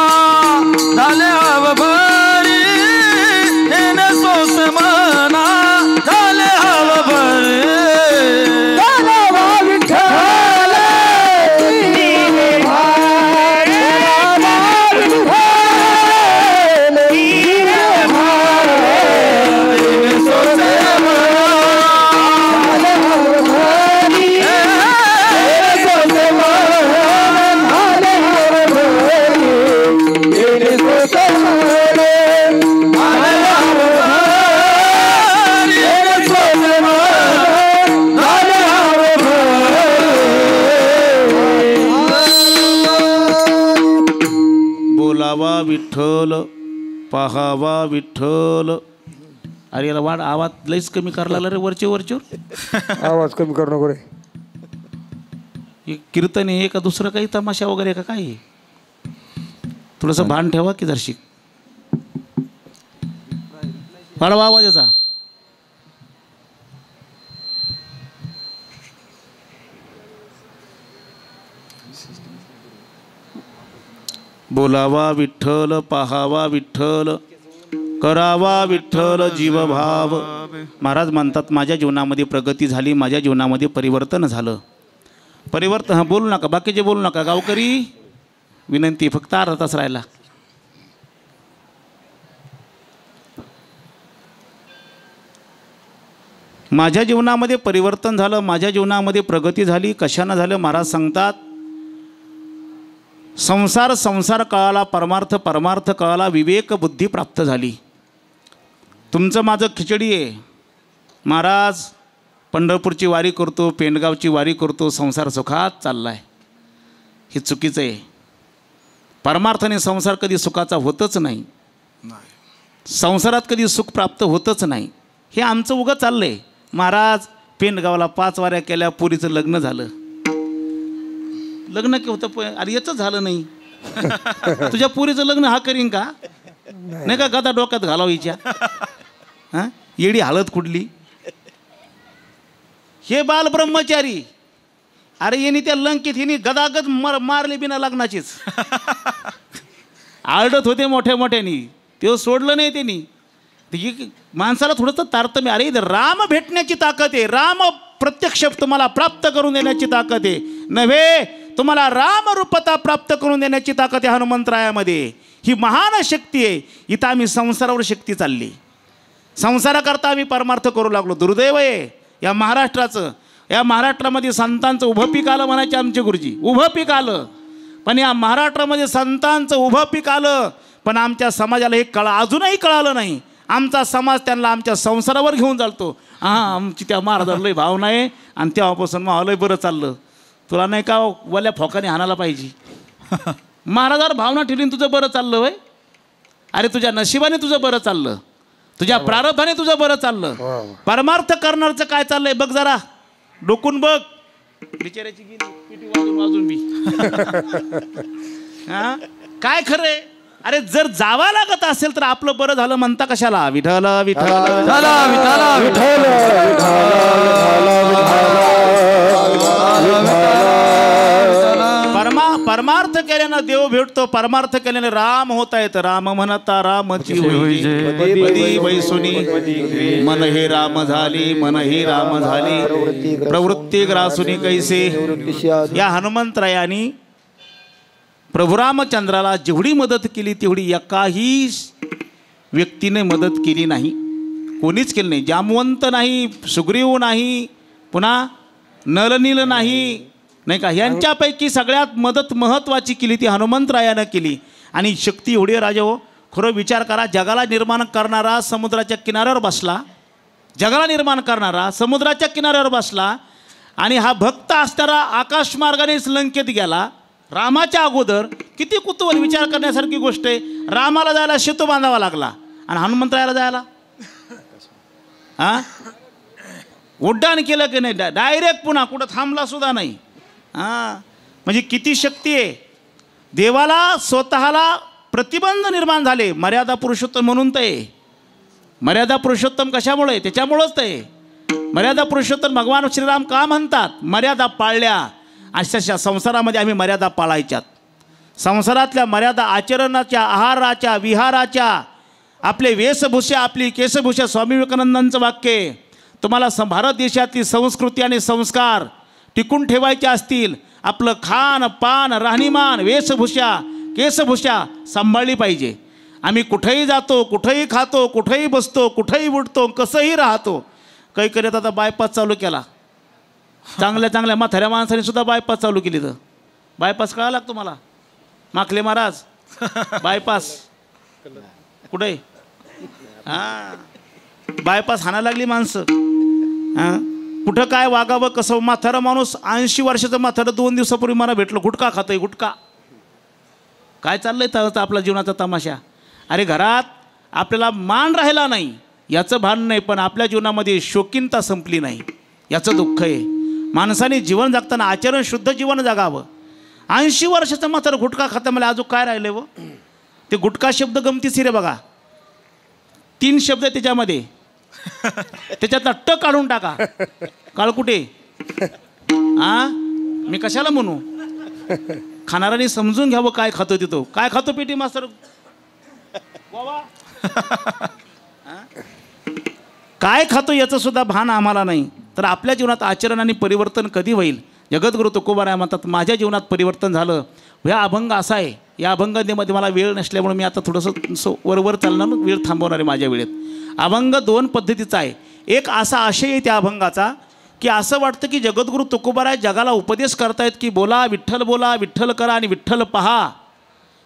झाले हव बरी, इने सोसे मना, झाले हव बरी. बोलावा विठ्ठल, जीव भावे, बोलावा विठ्ठल, जीव भावे, इने सोसे मना, झाले हव बरी, सोसे मन, झाले हव बरी, इने सोसे मन, झाले हव बरी, इने सोसे मन, झाले हव बरी. बोलावा विठ्ठल, पाहावा विठ्ठल, अरे याला वाढ आवाज लईच कमी करायला लागला रे वरचेवर. आवाज कमी करू नको रे. हे कीर्तन आहे का दुसरं काही तमाशा वगैरे का काय? थोडंसं भान ठेवा की जरशी. वाढवा आवाज याचा. बोलावा विठ्ठल, पाहावा विठ्ठल, करावा विठ्ठल जीवभाव. महाराज म्हणतात माझ्या जीवनामध्ये प्रगती झाली, माझ्या जीवनामध्ये परिवर्तन झालं. परिवर्तन हां बोलू नका, बाकीचे बोलू नका. गावकरी विनंती, फक्त अर्धा तास राहिला. माझ्या जीवनामध्ये परिवर्तन झालं, माझ्या जीवनामध्ये प्रगती झाली. कशानं झालं? महाराज सांगतात संसार संसार कळाला, परमार्थ परमार्थ कळाला, विवेक बुद्धी प्राप्त झाली. तुमचं माझं खिचडी आहे. महाराज पंढरपूरची वारी करतो, पेंडगावची वारी करतो, संसार सुखात चालला आहे. हे चुकीचं आहे. परमार्थाने संसार कधी सुखाचा होतच नाही. संसारात कधी सुख प्राप्त होतच नाही. हे आमचं उगं चाललं आहे. महाराज पेंडगावला 5 वाऱ्या केल्या, पुरीचं लग्न झालं. लग्न होतं अरे याचं झालं नाही. तुझ्या पुरीचं लग्न हा करीन का? नाही का गदा डोक्यात घालावीच्या. हां येडी हालत कुठली. हे बाल ब्रह्मचारी, अरे यांनी त्या लंकेत हिनी गदागद मारले बिना लग्नाचीच. आरडत होते मोठ्या मोठ्यानी, ते सोडलं नाही त्यांनी. माणसाला थोडंसं तारतम्य. अरे राम भेटण्याची ताकद आहे, राम प्रत्यक्ष तुम्हाला प्राप्त करून देण्याची ताकद आहे. नव्हे, तुम्हाला रामरूपता प्राप्त करून देण्याची ताकद आहे हनुमंतरायामध्ये. ही महान शक्ती आहे. इथं आम्ही संसारावर शक्ती चालली. संसाराकरता आम्ही परमार्थ करू लागलो. दुर्दैव आहे या महाराष्ट्राचं. या महाराष्ट्रामध्ये संतांचं उभं पीक आलं म्हणायचे आमचे गुरुजी. उभं पीक आलं, पण या महाराष्ट्रामध्ये संतांचं उभं पीक आलं, पण आमच्या समाजाला हे अजूनही कळालं नाही. आमचा समाज त्यांना आमच्या संसारावर घेऊन चालतो. हां आमची त्या महाराजाला लय भावना आहे आणि तेव्हापासून मग लय बरं चाललं. तुला नाही का वल्या फोकाने हाणायला पाहिजे. महाराजावर भावना ठेवली तुझं बरं चाललं वय. अरे तुझ्या नशिबाने तुझं बरं चाललं, तुझ्या प्रारब्धाने तुझं बरं चाललं. परमार्थ करणारचं काय चाललंय बघ, जरा डोकून बघ. बिचाऱ्याची गेली पिटी वाजून वाजून बी. हां काय खरंय? अरे जर जावा लागत असेल तर आपलं बरं झालं म्हणता कशाला? विठ्ठल विठ्ठल परमार्थ केल्यानं देव भेटतो, परमार्थ केल्याने राम होता येतं. राम म्हणता रामची होई वैसुनी, मन हे राम झाली, मन हे राम झाली, प्रवृत्ती ग्रासुनी कैसे. या हनुमंतरायानी प्रभू रामचंद्राला जेवढी मदत केली तेवढी एकाही व्यक्तीने मदत केली नाही. कोणीच केली नाही. जामवंत नाही, सुग्रीव नाही, पुन्हा नलनील नाही, नाही का. यांच्यापैकी सगळ्यात मदत महत्त्वाची केली ती हनुमंतरायानं केली. आणि शक्ती एवढी राजा हो. खरं विचार करा, जगाला निर्माण करणारा समुद्राच्या किनाऱ्यावर बसला, जगाला निर्माण करणारा समुद्राच्या किनाऱ्यावर बसला, आणि हा भक्त असणारा आकाशमार्गानेच लंकेत गेला रामाच्या अगोदर. किती कुतूहल विचार करण्यासारखी गोष्ट आहे. रामाला जायला सेतू बांधावा लागला आणि हनुमंतरायाला जायला हां उड्डाण केलं की नाही, डायरेक्ट पुन्हा कुठं थांबला सुद्धा नाही. हां म्हणजे किती शक्ती आहे. देवाला स्वतःला प्रतिबंध निर्माण झाले. मर्यादा पुरुषोत्तम म्हणून ते. मर्यादा पुरुषोत्तम कशामुळे? त्याच्यामुळंच ते. मर्यादा पुरुषोत्तम भगवान श्रीराम का म्हणतात? मर्यादा पाळल्या. अशा संसारामध्ये आम्ही मर्यादा पाळायच्यात. संसारातल्या मर्यादा आचरणाच्या, आहाराच्या, विहाराच्या, आपले वेशभूषा, आपली केशभूषा. स्वामी विवेकानंदांचं वाक्य आहे, तुम्हाला भारत देशातली संस्कृती आणि संस्कार टिकून ठेवायचे असतील, आपलं खान पान, राहणीमान, वेशभूषा, केशभूषा सांभाळली पाहिजे. आम्ही कुठेही जातो, कुठेही खातो, कुठेही बसतो, कुठेही उठतो, कसंही राहतो. काही करत आता बायपास चालू केला. चांगल्या चांगल्या म्हाताऱ्या माणसाने सुद्धा बायपास चालू केली. तर बायपास कळाला तुम्हाला? माखले महाराज बायपास कुठे? हां बायपास हाणायला लागली माणसं. हां कुठं काय वागावं कसं? म्हातारा माणूस 80 वर्षाचं म्हातारं 2 दिवसापूर्वी मला भेटलं. गुटखा खातोय, गुटखा. काय चाललंय तर आपल्या जीवनाचा तमाशा. अरे घरात आपल्याला मान राहिला नाही. याचं भान नाही, पण आपल्या जीवनामध्ये शौकीनता संपली नाही, याचं दुःख आहे. माणसाने जीवन जगताना आचरण शुद्ध जीवन जगावं. 80 वर्षाचं मात्र गुटखा खाता, मला अजून काय राहिले व ते गुटखा शब्द गमतीशीर आहे बघा. 3 शब्द त्याच्यामध्ये, त्याच्यातला ट काढून टाका. काळ कुठे मी कशाला म्हणू, खाणाऱ्याने समजून घ्यावं काय खातो तिथं. काय खातो पेटी मास्तर काय खातो याचं सुद्धा भान आम्हाला नाही. तर आपल्या जीवनात आचरण आणि परिवर्तन कधी होईल. जगद्गुरु तुकोबाराय म्हणतात माझ्या जीवनात परिवर्तन झालं. ह्या अभंग असा आहे, या अभंगामध्ये मला वेळ नसल्यामुळे मी आता थोडंसं वरवर चालणार, वेळ थांबवणार आहे माझ्या वेळेत. अभंग 2 पद्धतीचा आहे. एक असा आशय आहे त्या अभंगाचा की असं वाटतं की जगद्गुरु तुकोबाराय जगाला उपदेश करतायत की बोला, विठ्ठल करा आणि विठ्ठल पहा.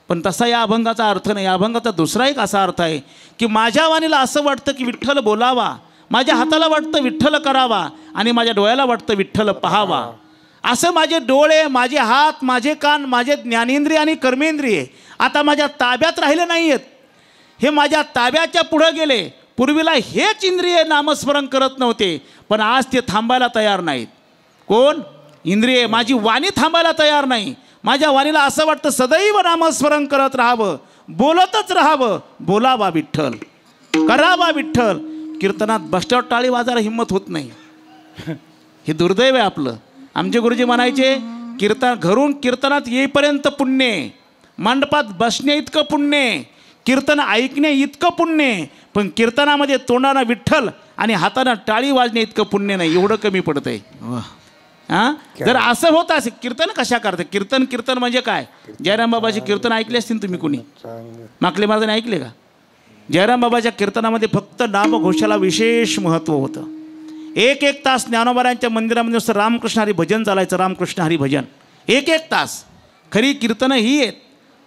पण तसा या अभंगाचा अर्थ नाही. या अभंगाचा दुसरा एक असा अर्थ आहे की माझ्या वाणीला असं वाटतं की विठ्ठल बोलावा, माझ्या हाताला वाटतं विठ्ठल करावा आणि माझ्या डोळ्याला वाटतं विठ्ठल पहावा. असं माझे डोळे, माझे हात, माझे कान, माझे ज्ञानेंद्रिय आणि कर्मेंद्रिय आता माझ्या ताब्यात राहिले नाही आहेत. हे माझ्या ताब्याच्या पुढं गेले. पूर्वीला हेच इंद्रिय नामस्मरण करत नव्हते, पण आज ते थांबायला तयार नाहीत. कोण? इंद्रिय. माझी वाणी थांबायला तयार नाही. माझ्या वाणीला असं वाटतं सदैव नामस्मरण करत राहावं, बोलतच राहावं, बोलावा विठ्ठल, करावा विठ्ठल. कीर्तनात बसल्यावर टाळी वाजायला हिंमत होत नाही. हे दुर्दैव आहे आपलं. आमचे गुरुजी म्हणायचे घरून कीर्तनात येईपर्यंत पुण्य, मंडपात बसणे इतकं पुण्य, कीर्तन ऐकणे इतकं पुण्य, पण कीर्तनामध्ये तोंडानं विठ्ठल आणि हातानं टाळी वाजणे इतकं पुण्य नाही. एवढं कमी पडतं आहे. जर असं होत असेल, कीर्तन कशा करते? कीर्तन म्हणजे काय? जयराम बाबाचे कीर्तन ऐकले असतील तुम्ही कुणी? माकले महाराजांनी ऐकले का? जयराम बाबाच्या कीर्तनामध्ये फक्त नामघोषाला विशेष महत्त्व होतं. 1 तास ज्ञानोबारायांच्या मंदिरामध्ये असं रामकृष्ण हरी भजन चालायचं. रामकृष्ण हरी भजन 1 तास. खरी कीर्तनं ही आहेत.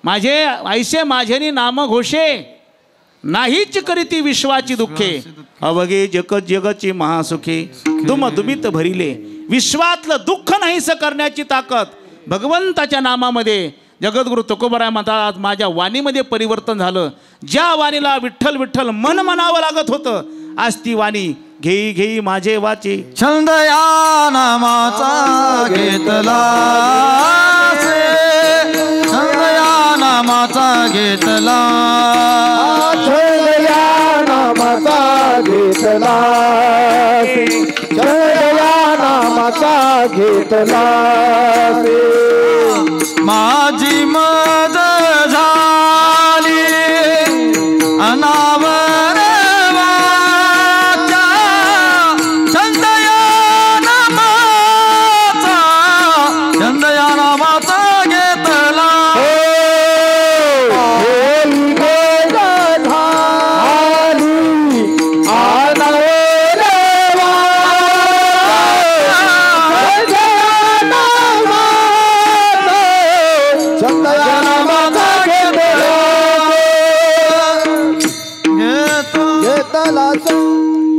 माझे ऐसे माझ्यानी नामघोषे, नाहीच करीती विश्वाची दुःखे, अवघे जगची महासुखे, तुम दुमित भरिले. विश्वातलं दुःख नाहीसं करण्याची ताकद भगवंताच्या नामामध्ये. जगद्गुरु तुकोबाराय म्हणतात माझ्या वाणीमध्ये परिवर्तन झालं. ज्या वाणीला विठ्ठल विठ्ठल मन म्हणावं लागत होतं, आज ती वाणी घेई घेई माझे वाचे. छंद या नामाचा घेतला, छंद या नामाचा घेतला, छंद या नामाचा घेतला, छंद या नामाचा घेतला. माझी मज झाली अनावर वाचा, छंद या नामाचा, छंद या नामाचा घेतला.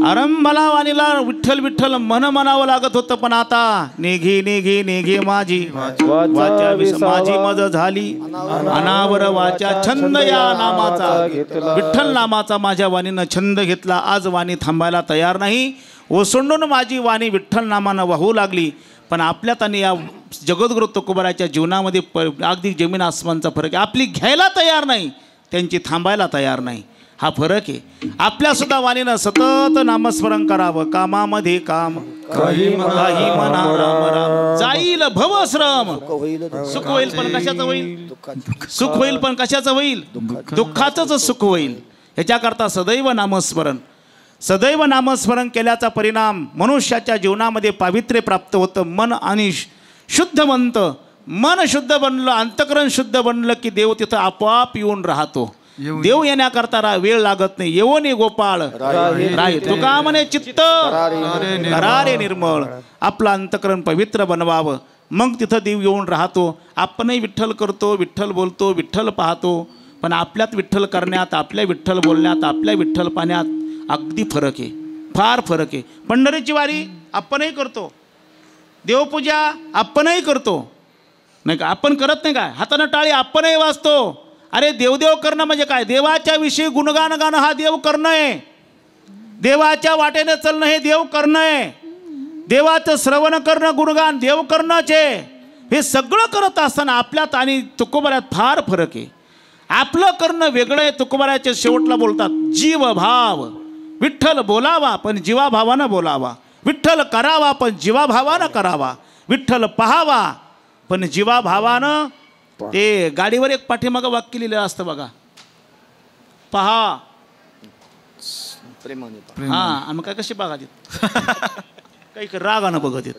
आरंभाला वाणीला विठ्ठल विठ्ठल मन म्हणावं लागत होतं, पण आता नेघे नेघे नेघे माझी वाचा माझी मज झाली अनावर वाचा, छंद या नामाचा, विठ्ठल नामाचा माझ्या वाणीनं छंद घेतला. आज वाणी थांबायला तयार नाही. ओसंडून माझी वाणी विठ्ठल नामानं वाहू लागली. पण आपल्यात आणि या जगद्गुरु तुकोबारायच्या जीवनामध्ये अगदी जमीन आसमानचा फरक आहे. आपली घ्यायला तयार नाही, त्यांची थांबायला तयार नाही. हा फरक आहे. आपल्यासुद्धा वाणीनं सतत नामस्मरण करावं. कामामध्ये काम, काही म्हणा राम राम, जाईल भवश्रम. सुख होईल पण कशाचं होईल? सुख होईल पण कशाचं होईल? दुःखाचंच सुख होईल. ह्याच्याकरता सदैव नामस्मरण, सदैव नामस्मरण केल्याचा परिणाम मनुष्याच्या जीवनामध्ये पावित्र्य प्राप्त होतं. मन आणि शुद्ध बनतं. मन शुद्ध बनलं, अंतकरण शुद्ध बनलं की देव तिथं आपोआप येऊन राहतो. देव येण्याकरता वेळ लागत नाही. येवोनी गोपाळ राही, तुका म्हणे चित्त करारे निर्मळ. आपलं अंतकरण पवित्र बनवावं, मग तिथं देव येऊन राहतो. आपणही विठ्ठल करतो, विठ्ठल बोलतो, विठ्ठल पाहतो. पण आपल्यात विठ्ठल करण्यात, आपल्या विठ्ठल बोलण्यात, आपल्या विठ्ठल पाहण्यात अगदी फरक आहे, फार फरक आहे. पंढरीची वारी आपणही करतो, देवपूजा आपणही करतो, नाही का? आपण करत नाही काय? हातानं टाळी आपणही वाजतो. अरे देवदेव करणं म्हणजे काय? देवाच्या विषयी गुणगान गाणं हा देव करणं आहे. देवाच्या वाटेने चालणं हे देव करणं आहे. देवाचं श्रवण करणं, गुणगान देव करणंच आहे. हे सगळं करत असताना आपल्यात आणि तुकोबाऱ्यात फार फरक आहे. आपलं करणं वेगळं आहे. तुकोबाऱ्याच्या शेवटला बोलतात जीव भाव. विठ्ठल बोलावा पण जीवाभावानं बोलावा. विठ्ठल करावा पण जीवाभावानं करावा. विठ्ठल पहावा पण जीवाभावानं. ते गाडीवर एक पाठीमागं वाक्य लिहिलेलं असतं बघा, पहा. हां, मग काय कशी बघा देत काही रागानं बघत येत.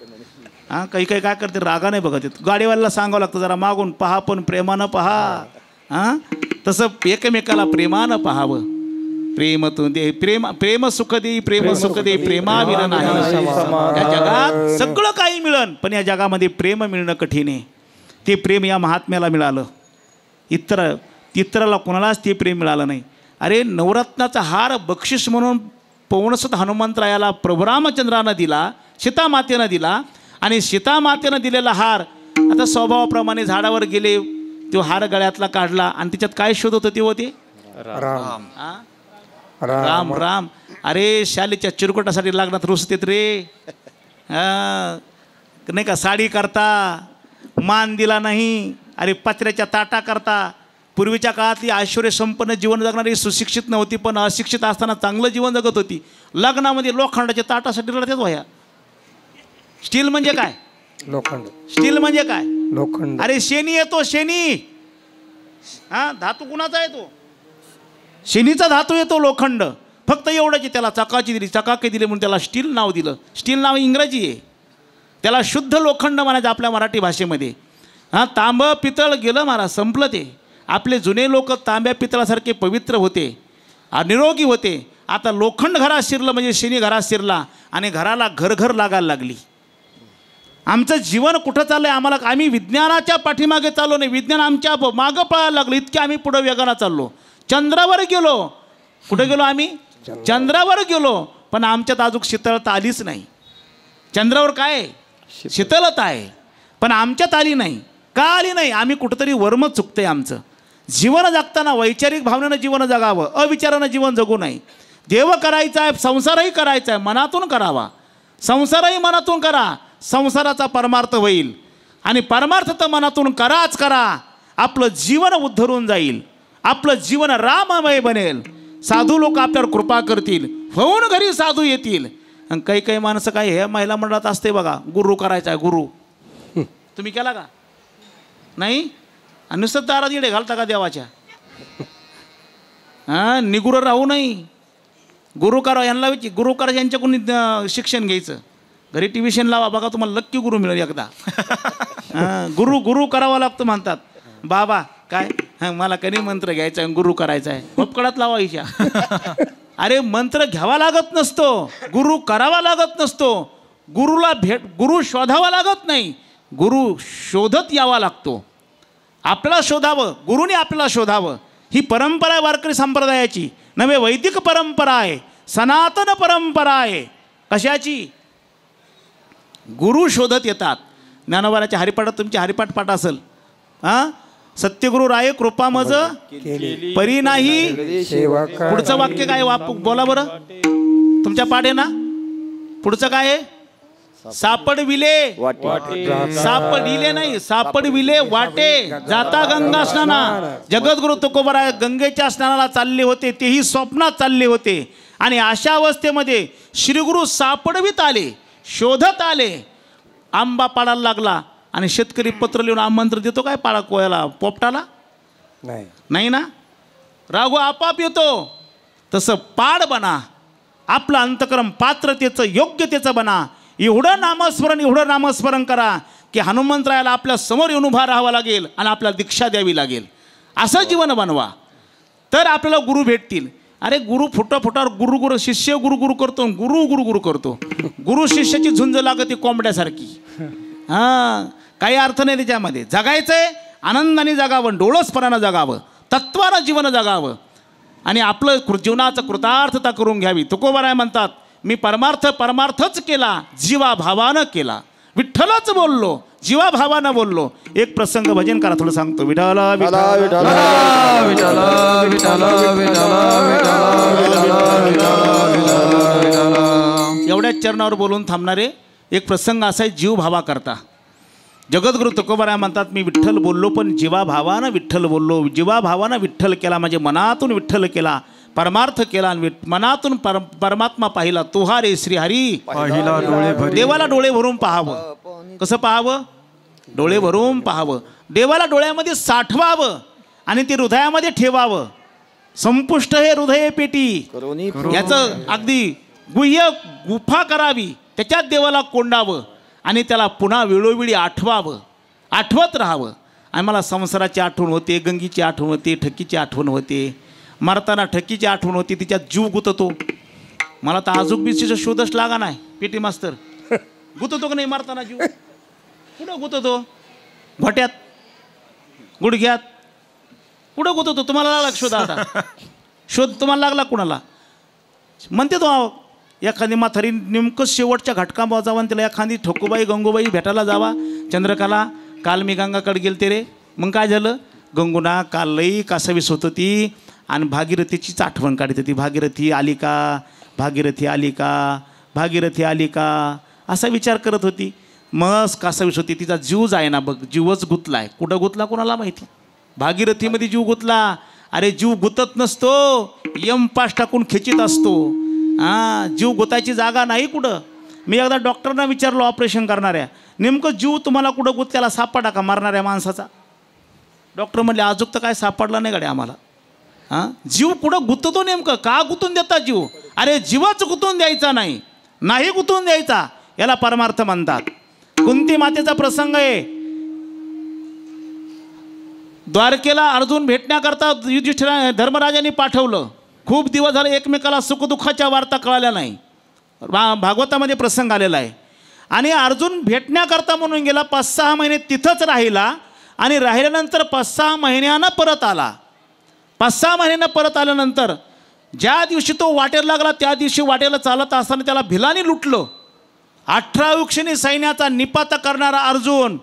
हां, काही काही काय करते रागाने बघत येत. गाडीवाल्याला सांगावं लागतं जरा मागून पहा पण प्रेमानं पहा. हां, तसं एकमेकाला प्रेमानं पहावं. प्रेम तू दे प्रेम सुख दे, प्रेम सुख दे, प्रेमाविना नाही. या जगात सगळं काही मिळन पण या जगामध्ये प्रेम मिळणं कठीण आहे. ते प्रेम या महात्म्याला मिळालं. इतराला कोणालाच ते प्रेम मिळालं नाही. अरे नवरत्नाचा हार बक्षीस म्हणून पवनसुत हनुमंतरायाला प्रभू रामचंद्रानं दिला, सीतामातेनं दिला. आणि सीतामातेनं दिलेला हार आता स्वभावाप्रमाणे झाडावर गेले, तो हार गळ्यातला काढला आणि त्याच्यात काय शोधत होते होते? राम. राम राम. अरे शालीच्या चिरकुटासाठी लग्नात रुसतेत रे. नाही का, साडी करता मान दिला नाही. अरे पत्र्याच्या ताटा करता. पूर्वीच्या काळातली ऐश्वर्य संपन्न जीवन जगणारी सुशिक्षित नव्हती पण अशिक्षित असताना चांगलं जीवन जगत होती. लग्नामध्ये लोखंडाच्या ताटासाठी रडतात वया. स्टील म्हणजे काय? लोखंड. स्टील म्हणजे काय? लोखंड. अरे शेणी येतो, शेणी. हा, धातू कुणाचा येतो? शेनीचा धातू येतो, लोखंड. फक्त एवढंच त्याला चकाची दिली, चकाकी दिली म्हणून त्याला स्टील नाव दिलं. स्टील नाव इंग्रजी आहे. त्याला शुद्ध लोखंड म्हणायचं आपल्या मराठी भाषेमध्ये. हां, तांब पितळ गेलं महाराज, संपलं ते. आपले जुने लोक तांब्या पितळासारखे पवित्र होते, निरोगी होते. आता लोखंड घरात शिरलं म्हणजे शेणी घरात शिरला आणि घराला घर लागायला लागली. आमचं जीवन कुठं चाललं आहे? आम्ही विज्ञानाच्या पाठीमागे चाललो नाही, विज्ञान आमच्या मागं पळायला लागलं. इतके आम्ही पुढं वेगानं चाललो. चंद्रावर गेलो. कुठं गेलो आम्ही? चंद्रावर गेलो. पण आमच्यात अजून शीतलता आलीच नाही. चंद्रावर काय आहे? शीतलता आहे, पण आमच्यात आली नाही. का आली नाही? आम्ही कुठंतरी वर्म चुकतंय आमचं. जीवन जगताना वैचारिक भावनेनं जीवन जगावं, अविचारानं जीवन जगू नये. देव करायचा आहे, संसारही करायचा आहे, मनातून करावा. संसारही मनातून करा, संसाराचा परमार्थ होईल. आणि परमार्थ तर मनातून कराच करा. आपलं जीवन उद्धरून जाईल, आपलं जीवन राममय बनेल. साधू लोक आपल्यावर कृपा करतील, होऊन घरी साधू येतील. आणि काही काही माणसं काय हे महिला मंडळात असते बघा, गुरु करायचा आहे. गुरु तुम्ही केला का? नाही. आणि नुसतं दारात येडे घालता का देवाच्या? हां, निगुरं राहू नाही. गुरु करा यांना विचार, गुरु करा यांच्याकडून शिक्षण घ्यायचं. घरी ट्युशन लावा बघा, तुम्हाला नक्की गुरु मिळेल एकदा. गुरु करावा लागतो म्हणतात. बाबा काय मला कधी मंत्र घ्यायचा आहे, गुरु करायचा आहे, उपकडात लावायच्या. अरे मंत्र घ्यावा लागत नसतो, गुरु करावा लागत नसतो. गुरु शोधावा लागत नाही, गुरु शोधत यावा लागतो. आपल्याला शोधावं, गुरुने आपल्याला शोधावं. ही परंपरा आहे वारकरी संप्रदायाची, नव्हे वैदिक परंपरा आहे, सनातन परंपरा आहे. कशाची? गुरु शोधत येतात. ज्ञानोबाराच्या हरिपाठात तुमची हरिपाठ पाठ असेल. हां, सत्यगुरु राये कृपा मज परी नाही. पुढचं वाक्य काय? बोला बरं, तुमच्या पाठ आहे ना. पुढचं काय आहे? सापडविले, सापडिले नाही, सापडविले वाटे जाता गंगा स्नाना. जगद्गुरु तुकोबाराय गंगेच्या स्नानाला चालले होते, तेही स्वप्नात चालले होते. आणि अशा अवस्थेमध्ये श्रीगुरु सापडवित आले, शोधत आले. आंबा पाडायला लागला आणि शेतकरी पत्र लिहून आमंत्रण देतो काय पाडा कोयाला, पोपटाला? नाही ना. राघू आपाप येतो. तसं पाड बना, आपलं अंतकरम पात्रतेचं योग्यतेचं बना. एवढं नामस्मरण करा की हनुमंतरायाला आपल्या समोर येऊन उभा राहावं लागेल आणि आपल्याला दीक्षा द्यावी लागेल. असं जीवन बनवा, तर आपल्याला गुरु भेटतील. अरे गुरु फुटावर गुरु शिष्य गुरु करतो, गुरु करतो. गुरु शिष्याची झुंज लागते कोंबड्यासारखी. हां, काही अर्थ नाही त्याच्यामध्ये. जगायचंय आनंदाने जगावं, डोळसपणानं जगावं, तत्वानं जीवन जगावं आणि आपलं जीवनाचं कृतार्थता करून घ्यावी. तुकोबाराय म्हणतात, मी परमार्थच केला, जीवाभावानं केला. विठ्ठलच बोललो, जीवाभावानं बोललो. एक प्रसंग भजन करा, थोडं सांगतो. विठ्ठल विठ्ठल विठ्ठल विठ्ठल विठ्ठल विठ्ठल विठ्ठल विठ्ठल एवढ्याच चरणावर बोलून थांबणारे. एक प्रसंग असा आहे, जीव भावा करता. जगद्गुरु तुकोबाराय म्हणतात, मी विठ्ठल बोललो पण जीवाभावानं विठ्ठल बोललो. जीवाभावानं विठ्ठल केला म्हणजे मनातून विठ्ठल केला, परमार्थ केला आणि मनातून परमात्मा पाहिला. तुहा रे श्रीहरी पाहिला डोळे भरी. देवाला डोळे भरून पाहावं. कसं पाहावं? डोळे भरून पाहावं. देवाला डोळ्यामध्ये साठवावं आणि ते हृदयामध्ये ठेवावं. संपुष्ट हे हृदय पेटी, याचं अगदी गुह्य गुफा करावी, त्याच्यात देवाला कोंडावं आणि त्याला पुन्हा वेळोवेळी आठवावं, आठवत राहावं. आणि मला संसाराची आठवण होते, गंगीची आठवण होते, ठकीची आठवण होते. मरताना ठकीची आठवण होती, तिच्यात जीव गुततो. मला तर आजूक बीसीचा शोधच लागा नाही. पेटी मास्तर गुततो का नाही मरताना जीव? कुठं गुततो? घोट्यात, गुडघ्यात, कुठं गुततो? तुम्हाला लागला शोध? आता शोध तुम्हाला लागला कुणाला? म्हणते तो एखादी म्हातारी नेमकं शेवटच्या घटका जावा आणि तिला एखादी ठोकूबाई गंगूबाई भेटायला जावा. चंद्रकला, काल मी गंगाकडे गेलते रे. मग काय झालं? गंगूना काल लई कासावीस होत होती आणि भागीरथीचीच आठवण काढत होती. भागीरथी आली का, भागीरथी आली का, भागीरथी आली का, असा विचार करत होती. मग कासावीस होती, तिचा जीव जायना बघ, जीवच गुतलाय. कुठं गुतला कोणाला माहिती? भागीरथीमध्ये जीव गुतला. अरे जीव गुतत नसतो, यम पाश टाकून खेचीत असतो. जीव गुतायची जागा नाही कुठं. मी एकदा डॉक्टरना विचारलो ऑपरेशन करणाऱ्या, नेमकं जीव तुम्हाला कुठं गुतल्याला सापडा का मारणाऱ्या माणसाचा? डॉक्टर म्हणले अजून तर काय सापडला नाही गाड्या आम्हाला. जीव कुठं गुततो नेमकं? का गुतून देता जीव? अरे जीवच गुतून द्यायचा नाही, नाही गुतून द्यायचा, याला परमार्थ म्हणतात. कुंती मातेचा प्रसंग आहे. द्वारकेला अर्जुन भेटण्याकरता युधिष्ठिर धर्मराजांनी पाठवलं. खूप दिवस झाले एकमेकाला सुखदुःखाच्या वार्ता कळाल्या नाही. भागवतामध्ये प्रसंग आलेला आहे. आणि अर्जुन भेटण्याकरता म्हणून गेला. 5-6 महिने तिथंच राहिला आणि राहिल्यानंतर 5-6 महिन्यानं परत आला. 5-6 महिन्यानं परत आल्यानंतर ज्या दिवशी तो वाटेर लागला त्या दिवशी वाटेला चालत असताना त्याला भिलानी लुटलं. 18 वृक्षिणी सैन्याचा निपात करणारा अर्जुन,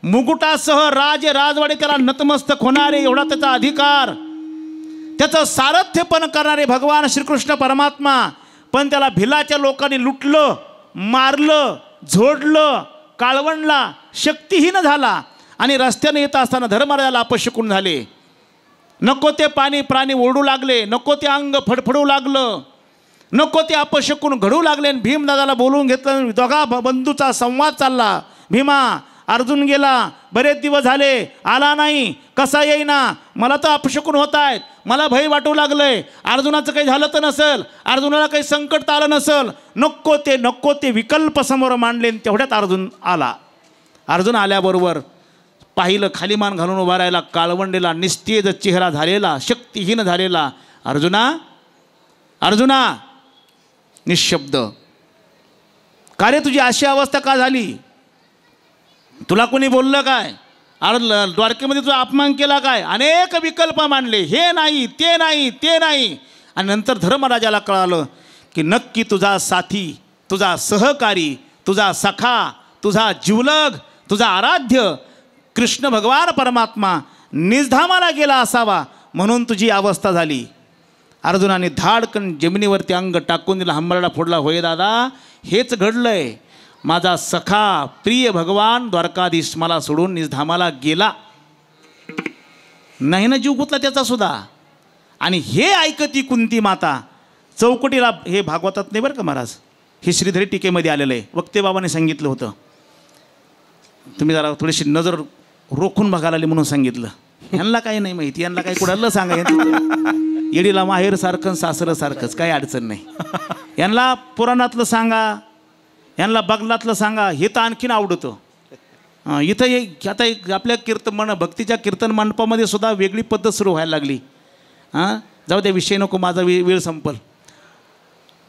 मुकुटासह राजवाडे त्याला नतमस्तक होणारे एवढा त्याचा अधिकार, त्याचं सारथ्य पण करणारे भगवान श्रीकृष्ण परमात्मा. पण त्याला भिलाच्या लोकांनी लुटलं, मारलं, झोडलं, काळवणला, शक्तिहीन झाला. आणि रस्त्याने येत असताना धर्मराजाला अपशकुन झाले. नको ते प्राणी ओरडू लागले, नको ते अंग फडफडू लागलं, नको ते अपशकुन घडू लागले. भीमदादाला बोलवून घेतलं. दोघा बंधूचा संवाद चालला. भीमा, अर्जुन गेला, बरेच दिवस झाले, आला नाही, कसा येईना, मला तर अपशकुन होत आहेत, मला भय वाटू लागलंय. अर्जुनाचं काही झालं तर नसेल, अर्जुनाला काही संकट तर आलं नसेल. नको ते विकल्प समोर मांडले. तेवढ्यात अर्जुन आला. अर्जुन आल्याबरोबर पाहिलं, खाली मान घालून उभा राहिला, काळवंडेला निस्तेज चेहरा झालेला, शक्तिहीन झालेला. अर्जुना निशब्द. का रे तुझी अशी अवस्था का झाली? तुला कोणी बोललं काय? द्वारकेमध्ये तुझा अपमान केला काय? अनेक विकल्प मांडले, हे नाही, ते नाही, ते नाही. आणि नंतर धर्मराजाला कळालं की नक्की तुझा साथी, तुझा सहकारी, तुझा सखा, तुझा जीवलग, तुझा आराध्य कृष्ण भगवान परमात्मा निजधामाला गेला असावा, म्हणून तुझी अवस्था झाली. अर्जुनाने धाडकन जमिनीवरती अंग टाकून दिला, हंबरडा फोडला. होय दादा, हेच घडलंय. माझा सखा प्रिय भगवान द्वारकाधीश मला सोडून निजधामाला गेला. नाही ना जीव गुतला त्याचा सुद्धा. आणि हे ऐकती कुंती माता चौकटीला, हे भागवतात नाही बरं का महाराज, हे श्रीधरी टीकेमध्ये आलेलं आहे. वक्ते बाबाने सांगितलं होतं. तुम्ही जरा थोडीशी नजर रोखून बघायला आली म्हणून सांगितलं. यांना काही नाही माहिती, यांना काही कुणाला सांगा. येडीला माहेर सारखं सासरं सारखंच, काही अडचण नाही. यांना पुराणातलं सांगा, यांना बगलातलं सांगा, हे तर आणखीन आवडतं. इथं आता आपल्या भक्तीच्या कीर्तन मंडपामध्ये सुद्धा वेगळी पद्धत सुरू व्हायला लागली. जाऊ द्या, विषय नको, माझा वेळ संपल.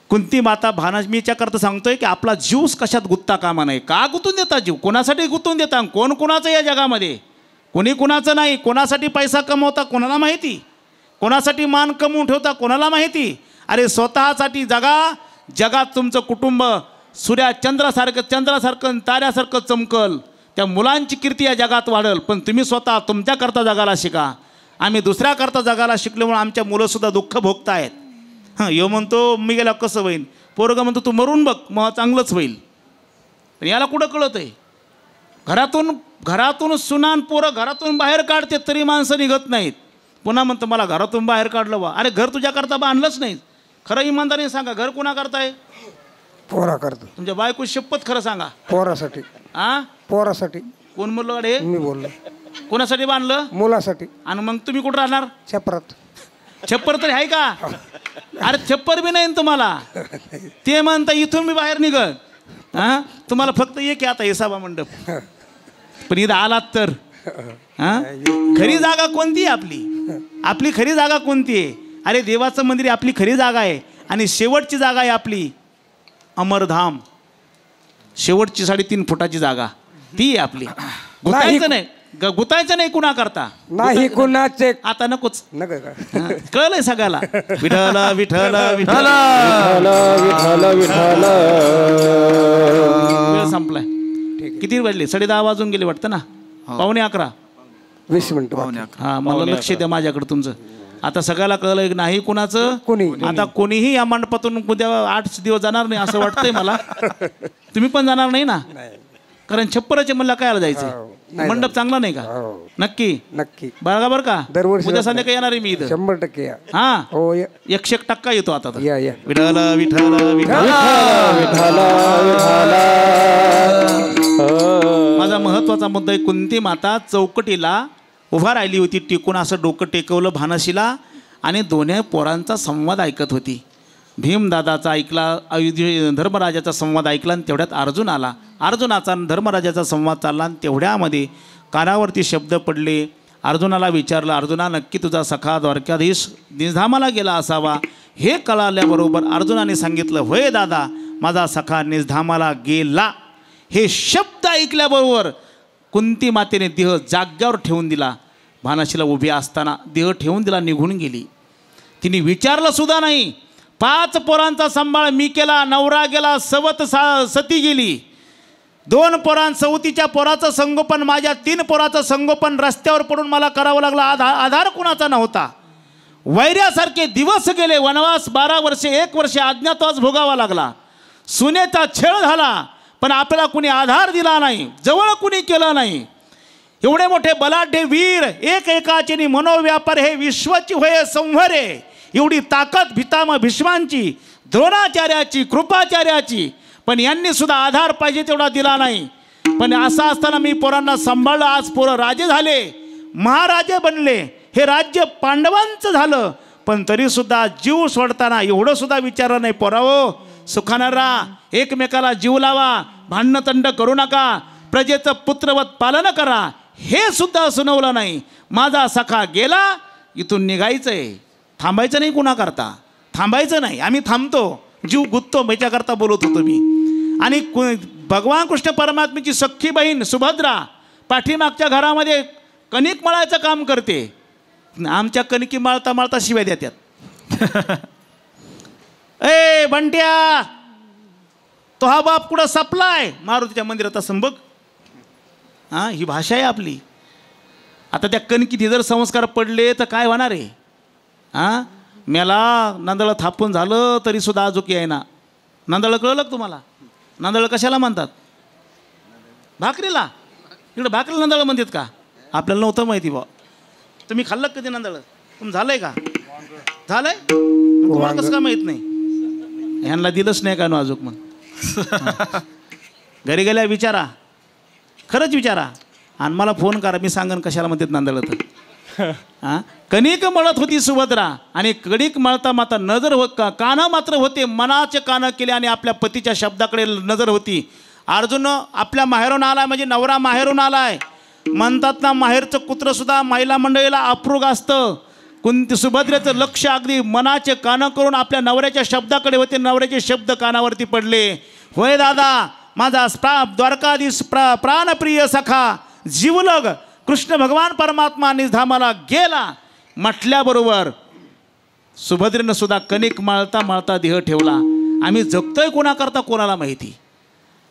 कुंती माता भानामीच्या करता सांगतोय की आपला जीव कशात गुत्ता कामा नाही. का गुंतून देता जीव? कोणासाठी गुंतून देता? कोण कोणाचं या जगामध्ये? कोणी कोणाचं नाही. कोणासाठी पैसा कमवता कोणाला माहिती, कोणासाठी मान कमवून ठेवता कोणाला माहिती. अरे स्वतःसाठी जगा. जगात तुमचं कुटुंब चंद्रासारखं ताऱ्यासारखं चमकल. त्या मुलांची कीर्ती या जगात वाढेल. पण तुम्ही स्वतः तुमच्याकरता जगायला शिका. आम्ही दुसऱ्याकरता जगायला शिकल्यामुळे आमच्या मुलंसुद्धा दुःख भोगतायत. यो म्हणतो मी गेला कसं होईन. पोरगं म्हणतो तू मरून बघ मग चांगलंच होईल. पण याला कुठं कळत आहे? घरातून सुनान पोरं घरातून बाहेर काढते तरी माणसं निघत नाहीत. पुन्हा म्हणतं मला घरातून बाहेर काढलं बा. अरे घर तुझ्याकरता बांधलंच नाही. खरं इमानदारीने सांगा, घर कुणा करताय? पोरा करतो. तुमच्या बायको शपथ खरं सांगा. पोरासाठी. पोरासाठी. कोण म्हणलं अडे? मी बोललो. कोणासाठी बांधलं? मुलासाठी. आणि मग तुम्ही कुठं राहणार? छपरात. छप्पर तरी आहे का? अरे छप्पर बी नाही तुम्हाला. ते म्हणता इथून मी बाहेर निघत. तुम्हाला फक्त एक आता हे सभा मंडप. पण इथं आलात तर खरी जागा कोणती आहे आपली? आपली खरी जागा कोणती आहे? अरे देवाचं मंदिर आपली खरी जागा आहे. आणि शेवटची जागा आहे आपली अमरधाम. शेवटची 3.5 फुटाची जागा ती आहे आपली. गुतायचं नाही, गुतायचं नाही कुणा करता नाही कुणाचे. आता नकोच. नका का कळलंय सगळ्याला. विठ्ठल विठ्ठल विठ्ठल विठ्ठल विठ्ठल. वेळ संपलाय. किती वाजले? 10:30 वाजून गेले वाटतं ना. 11:15. 20 मिनिटं. हा मला लक्ष द्या माझ्याकडे तुमचं. आता सगळ्याला कळलं की नाही कुणाचं. आता कोणीही या मंडपातून उद्या 8 दिवस जाणार नाही असं वाटतंय मला. तुम्ही पण जाणार नाही ना? कारण छप्पराचे मला काय जायचं. मंडप चांगला नाही का? नक्की नक्की बघा बरं का. दरवर्षी उद्या संध्याकाळी येणार आहे मी इथं. 100% या. हा हो 100% येतो आता. या या. विठ्ठल विठ्ठल विठ्ठल. माझा महत्वाचा मुद्दा आहे. कुंती माता चौकटीला उभा राहिली होती टिकून, असं डोकं टेकवलं भानशीला आणि दोन्ही पोरांचा संवाद ऐकत होती. भीमदादाचा ऐकला, धर्मराजाचा संवाद ऐकला आणि तेवढ्यात अर्जुन आला. अर्जुनाचा धर्मराजाचा संवाद चालला आणि तेवढ्यामध्ये कानावरती शब्द पडले. अर्जुनाला विचारलं, अर्जुना नक्की तुझा सखा द्वारकाधीश निजधामाला गेला असावा. हे कळाल्याबरोबर अर्जुनाने सांगितलं, होय दादा माझा सखा निजधामाला गेला. हे शब्द ऐकल्याबरोबर कुंती मातेने देह जाग्यावर ठेवून दिला. भानाशीला उभी असताना देह ठेवून दिला, निघून गेली. तिने विचारलं सुद्धा नाही. 5 पोरांचा सांभाळ मी केला, नवरा गेला, सवत सती गेली. 2 पोरां सवतीच्या पोराचं संगोपन, माझ्या 3 पोराचं संगोपन रस्त्यावर पडून मला करावं लागलं. आधार कुणाचा नव्हता. वैर्यासारखे दिवस गेले. वनवास 12 वर्षे, 1 वर्ष अज्ञातवास भोगावा लागला. सुनेचा छळ झाला पण आपल्याला कुणी आधार दिला नाही, जवळ कुणी केलं नाही. एवढे मोठे बलाढ्य वीर एक एकाचे मनोव्यापार हे विश्वाची होय संहारे. एवढी ताकद भीष्मांची, द्रोणाचार्याची, कृपाचार्याची, पण यांनी सुद्धा आधार पाहिजे तेवढा दिला नाही. पण असं असताना मी पोरांना सांभाळलं. आज पोरं राजे झाले, महाराजे बनले. हे राज्य पांडवांचं झालं पण तरीसुद्धा जीव सोडताना एवढं सुद्धा विचारलं नाही. पोराओ सुखानं राहा, एकमेकाला जीव लावा, भांडणतंड करू नका, प्रजेचं पुत्रवत पालन करा, हे सुद्धा सुनवलं नाही. माझा सखा गेला, इथून निघायचंय. थांबायचं नाही कुणा करता, थांबायचं नाही. आम्ही थांबतो, जीव गुंततो याच्याकरता बोलत होतो मी. आणि भगवान कृष्ण परमात्म्याची सख्खी बहीण सुभद्रा पाठीमागच्या घरामध्ये कणिक मळायचं काम करते. आमच्या कणिकी मळता मळता शिव्या देतात. ए बंट्या, तो हा बाप कुठं सपलाय मारुतीच्या मंदिरात असं बघ. हां, ही भाषा आहे आपली. आता त्या कणकीत जर संस्कार पडले तर काय होणार आहे? हां, मेला नांदळ थापून झालं तरीसुद्धा अजूक आहे ना. नांदळ कळलं का तुम्हाला? नांदळ कशाला म्हणतात? भाकरीला. इकडं भाकरीला नांदळ म्हणतात का? आपल्याला नव्हतं माहिती बा. तुम्ही खाल्लं कधी नांदळ? तुम झालंय का? झालंय? तुम्हाला कसं का माहीत नाही? ह्यांना दिलंच नाही का नो अजूक? मग घरी गेल्या विचारा, खरंच विचारा आणि मला फोन करा, मी सांगन कशाला म्हणतात नांदळ तर. हां, कणिक मळत होती सुभद्रा आणि कणिक मळता माता नजर कानं मात्र होते, मनाचे कानं केले आणि आपल्या पतीच्या शब्दाकडे नजर होती. अर्जुन आपल्या माहेरून आलाय म्हणजे नवरा माहेरून आलाय म्हणतात ना. माहेरचं कुत्रंसुद्धा महिला मंडळीला अप्रूग असतं. कुंती सुभद्रेचं लक्ष अगदी मनाचे कानं करून आपल्या नवऱ्याच्या शब्दाकडे होते. नवऱ्याचे शब्द कानावरती पडले. होय दादा माझा द्वारकाधीश प्राणप्रिय सखा जीवलग कृष्ण भगवान परमात्मा निजधामाला गेला म्हटल्याबरोबर सुभद्रेनं सुद्धा कणिक मळता मळता देह ठेवला. आम्ही जगतोय कोणाकरता कोणाला माहिती.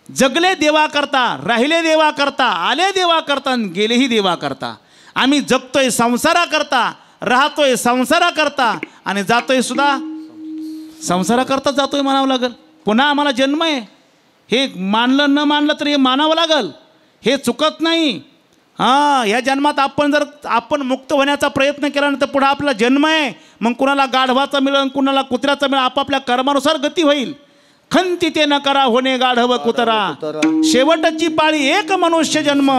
जगले देवा करता, राहिले देवा करता, आले देवा करता, गेलेही देवा करता. आम्ही जगतोय संसाराकरता, राहतोय संसाराकरता आणि जातोय सुद्धा संसाराकरता जातोय म्हणावं लागेल. पुन्हा आम्हाला जन्म आहे, हे मानलं न मानलं तर हे मानावं लागल, हे चुकत नाही. हां, ह्या जन्मात आपण मुक्त होण्याचा प्रयत्न केला तर पुढं आपला जन्म आहे. मग कुणाला गाढवाचा मिळेल, कुणाला कुत्र्याचा मिळेल, आपापल्या कर्मानुसार गती होईल. खंती ते न करा होणे गाढव कुतरा, शेवटची पाळी एक मनुष्य जन्म.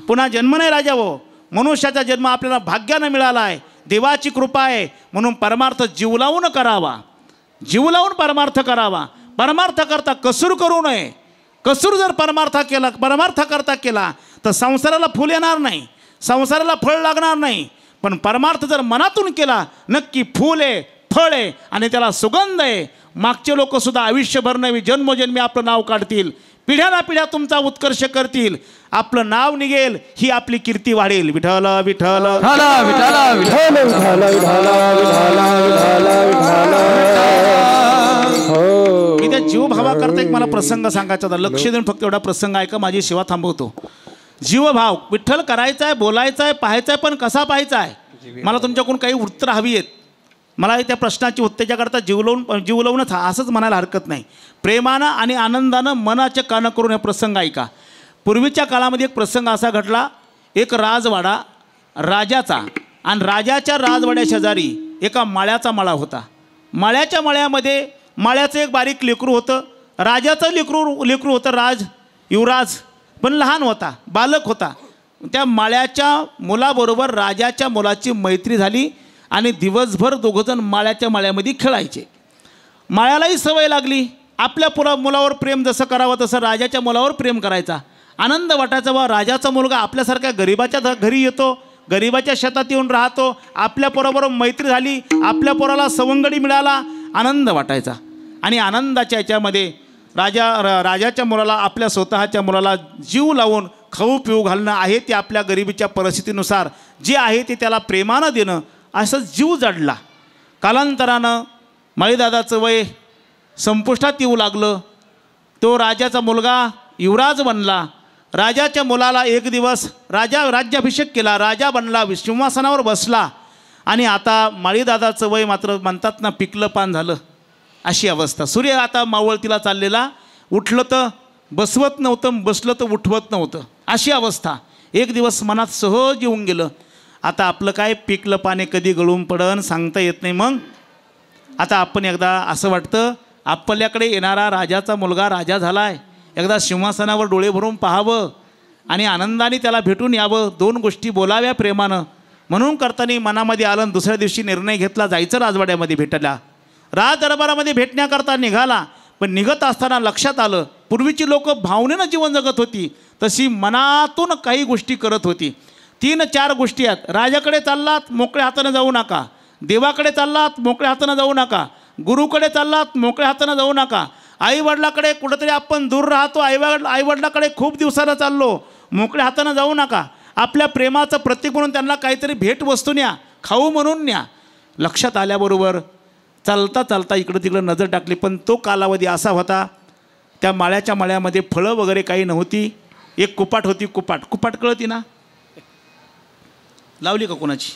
पुन्हा जन्म नाही राजा हो, मनुष्याचा जन्म आपल्याला भाग्यानं मिळाला आहे, देवाची कृपा आहे. म्हणून परमार्थ जीव लावून करावा, जीव लावून परमार्थ करावा. परमार्थ करता कसूर करू नये. कसूर जर परमार्थ करता केला तर संसाराला फूल येणार नाही, संसाराला फळ लागणार नाही. पण परमार्थ जर मनातून केला नक्की फूल आहे, फळ आहे आणि त्याला सुगंध आहे. मागचे लोकसुद्धा आयुष्यभर नवी जन्मोजन्मी आपलं नाव काढतील, पिढ्याना पिढ्या तुमचा उत्कर्ष करतील. आपलं नाव निघेल, ही आपली कीर्ती वाढेल. विठ्ठल विठ्ठल विठाला विठाला विठाला विठाला विठाला विठाला विठाला. हो, मी त्या जीवभावा करता एक मला प्रसंग सांगायचा होता. लक्ष देऊन फक्त एवढा प्रसंग ऐका, माझी सेवा थांबवतो. जीवभाव विठ्ठल करायचा आहे, बोलायचा आहे, पाहायचा आहे, पण कसा पाहायचा आहे. मला तुमच्याकडून काही उत्तर हवी आहेत. मला त्या प्रश्नाची उत्तेजाकरता जीव लावूनच असंच म्हणायला हरकत नाही. प्रेमानं आणि आनंदानं मनाचे कानं करून हे प्रसंग ऐका. पूर्वीच्या काळामध्ये एक प्रसंग असा घडला. एक राजवाडा राजाचा, आणि राजाच्या राजवाड्या शेजारी एका माळ्याचा मळा होता. माळ्याच्या मळ्यामध्ये माळ्याचं एक बारीक लेकरू होतं. राजाचं लेकरू होतं, युवराज, पण लहान होता, बालक होता. त्या माळ्याच्या मुलाबरोबर राजाच्या मुलाची मैत्री झाली आणि दिवसभर दोघंजण माळ्याच्या माळ्यामध्ये खेळायचे. माळ्यालाही सवय लागली, आपल्या मुलावर प्रेम जसं करावं तसं राजाच्या मुलावर प्रेम करायचा. आनंद वाटायचा, वा राजाचा मुलगा आपल्यासारख्या गरीबाच्या घरी येतो, गरीबाच्या शेतात येऊन राहतो, आपल्या पोराबरोबर मैत्री झाली, आपल्या पोराला सवंगडी मिळाला, आनंद वाटायचा. आणि आनंदाच्या याच्यामध्ये राजाच्या मुलाला, आपल्या स्वतःच्या मुलाला जीव लावून खाऊ पिऊ घालणं आहे ते आपल्या गरिबीच्या परिस्थितीनुसार जे आहे ते त्याला प्रेमानं देणं, असं जीव जडला. कालांतरानं माळीदादाचं वय संपुष्टात येऊ लागलं. तो राजाचा मुलगा युवराज बनला. राजाच्या मुलाला एक दिवस राज्याभिषेक केला, राजा बनला, सिंहासनावर बसला. आणि आता माळीदादाचं वय मात्र म्हणतात ना पिकलं पान झालं, अशी अवस्था. सूर्य आता मावळतीला चाललेला, उठलं तर बसवत नव्हतं, बसलं तर उठवत नव्हतं, अशी अवस्था. एक दिवस मनात सहज येऊन गेलं, आता आपलं काय पिकलं पाने कधी गळून पडन सांगता येत नाही. मग आता आपण एकदा असं वाटतं आपल्याकडे येणारा राजाचा मुलगा राजा झाला आहे, एकदा सिंहासनावर डोळे भरून पाहावं आणि आनंदाने त्याला भेटून यावं, दोन गोष्टी बोलाव्या प्रेमानं. म्हणून करताना मनामध्ये आलं. दुसऱ्या दिवशी निर्णय घेतला, जायचं राजवाड्यामध्ये भेटायला. राज दरबारामध्ये भेटण्याकरता निघाला. पण निघत असताना लक्षात आलं, पूर्वीची लोक भावनेनं जीवन जगत होती, तशी मनातून काही गोष्टी करत होती. 3-4 गोष्टी आहेत. राजाकडे चाललात मोकळ्या हातानं जाऊ नका, देवाकडे चाललात मोकळ्या हातानं जाऊ नका, गुरुकडे चाललात मोकळ्या हातानं जाऊ नका, आईवडिलाकडे कुठंतरी आपण दूर राहतो, आईवडिलाकडे खूप दिवसानं चाललो, मोकळ्या हातानं जाऊ नका. आपल्या प्रेमाचं प्रतीक म्हणून त्यांना काहीतरी भेटवस्तू न्या, खाऊ म्हणून न्या. लक्षात आल्याबरोबर चालता चालता इकडं तिकडं नजर टाकली. पण तो कालावधी असा होता, त्या माळ्याच्या माळ्यामध्ये फळं वगैरे काही नव्हती. एक कुपाट होती. कुपाट कळती ना, लावली का कोणाची?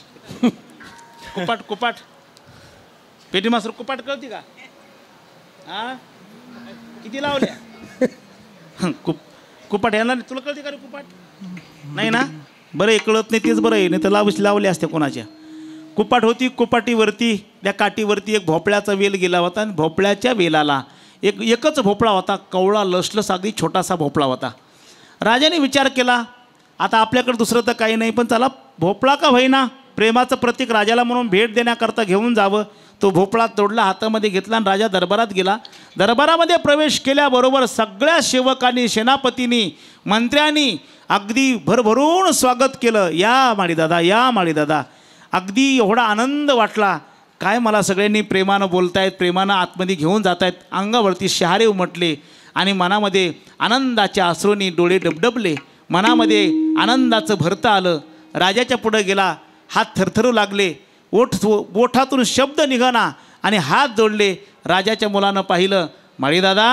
कुपाट पेटी मास्तर कुपाट कळती का? हां, किती लावल्या? कुपाट यायला तुला कळते का रे कुपाट? नाही ना, बरं कळत नाही तेच बरं आहे, नाही तर लावले असते कोणाच्या. कुपाट होती. कुपाटीवरती त्या काठीवरती एक भोपळ्याचा वेल गेला होता आणि भोपळ्याच्या वेलाला एकच भोपळा होता, कवळा लसलस अगदी छोटासा भोपळा होता. राजाने विचार केला, आता आपल्याकडे दुसरं तर काही नाही, पण चला भोपळा का होईना, प्रेमाचं प्रतीक राजाला म्हणून भेट देण्याकरता घेऊन जावं. तो भोपळा तोडला, हातामध्ये घेतला आणि राजा दरबारात गेला. दरबारामध्ये प्रवेश केल्याबरोबर सगळ्या सेवकांनी, सेनापतींनी, मंत्र्यांनी अगदी भरभरून स्वागत केलं. या माळीदादा, या माळीदादा. अगदी एवढा आनंद वाटला. काय मला सगळ्यांनी प्रेमानं बोलतायत, प्रेमानं आतमध्ये घेऊन जात आहेत. अंगावरती शहारे उमटले आणि मनामध्ये आनंदाच्या अश्रूंनी डोळे डबडबले. मनामध्ये आनंदाचं भरतं आलं. राजाच्या पुढं गेला, हात थरथरू लागले, ओठातून शब्द निघाना आणि हात जोडले. राजाच्या मुलानं पाहिलं, माळीदादा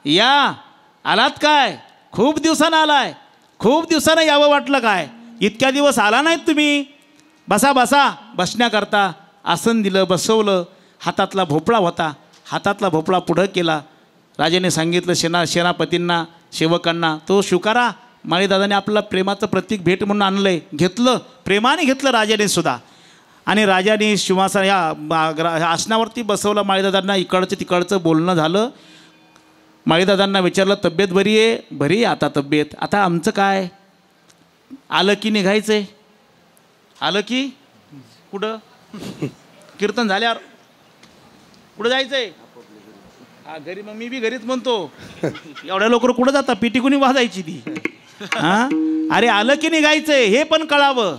या, आलात काय? खूप दिवसानं आलाय, खूप दिवसानं यावं वाटलं काय? इतक्या दिवस आला नाहीत तुम्ही, बसा बसा. बसण्याकरता आसन दिलं, बसवलं. हातातला भोपळा होता, हातातला भोपळा पुढं केला. राजाने सांगितलं सेनापतींना सेवकांना, तो स्वीकारा, माळीदादाने आपल्याला प्रेमाचं प्रतीक भेट म्हणून आणलं आहे. घेतलं, प्रेमाने घेतलं राजाने सुद्धा. आणि राजाने सिंहासन या आसनावरती बसवलं माळीदादांना. इकडचं तिकडचं बोलणं झालं. माळीदादांना विचारलं, तब्येत बरी आहे? बरी आहे आता तब्येत. आता आमचं काय, आलं की निघायचं आहे. आलं की कुठं, कीर्तन झाल्यावर कुठं जायचं आहे? हा घरी. मग मी बी घरीच म्हणतो, एवढ्या लवकर कुठं जाता, पिटी कुणी वाजायची ती. हां, अरे आलं की निघायचंय हे पण कळावं.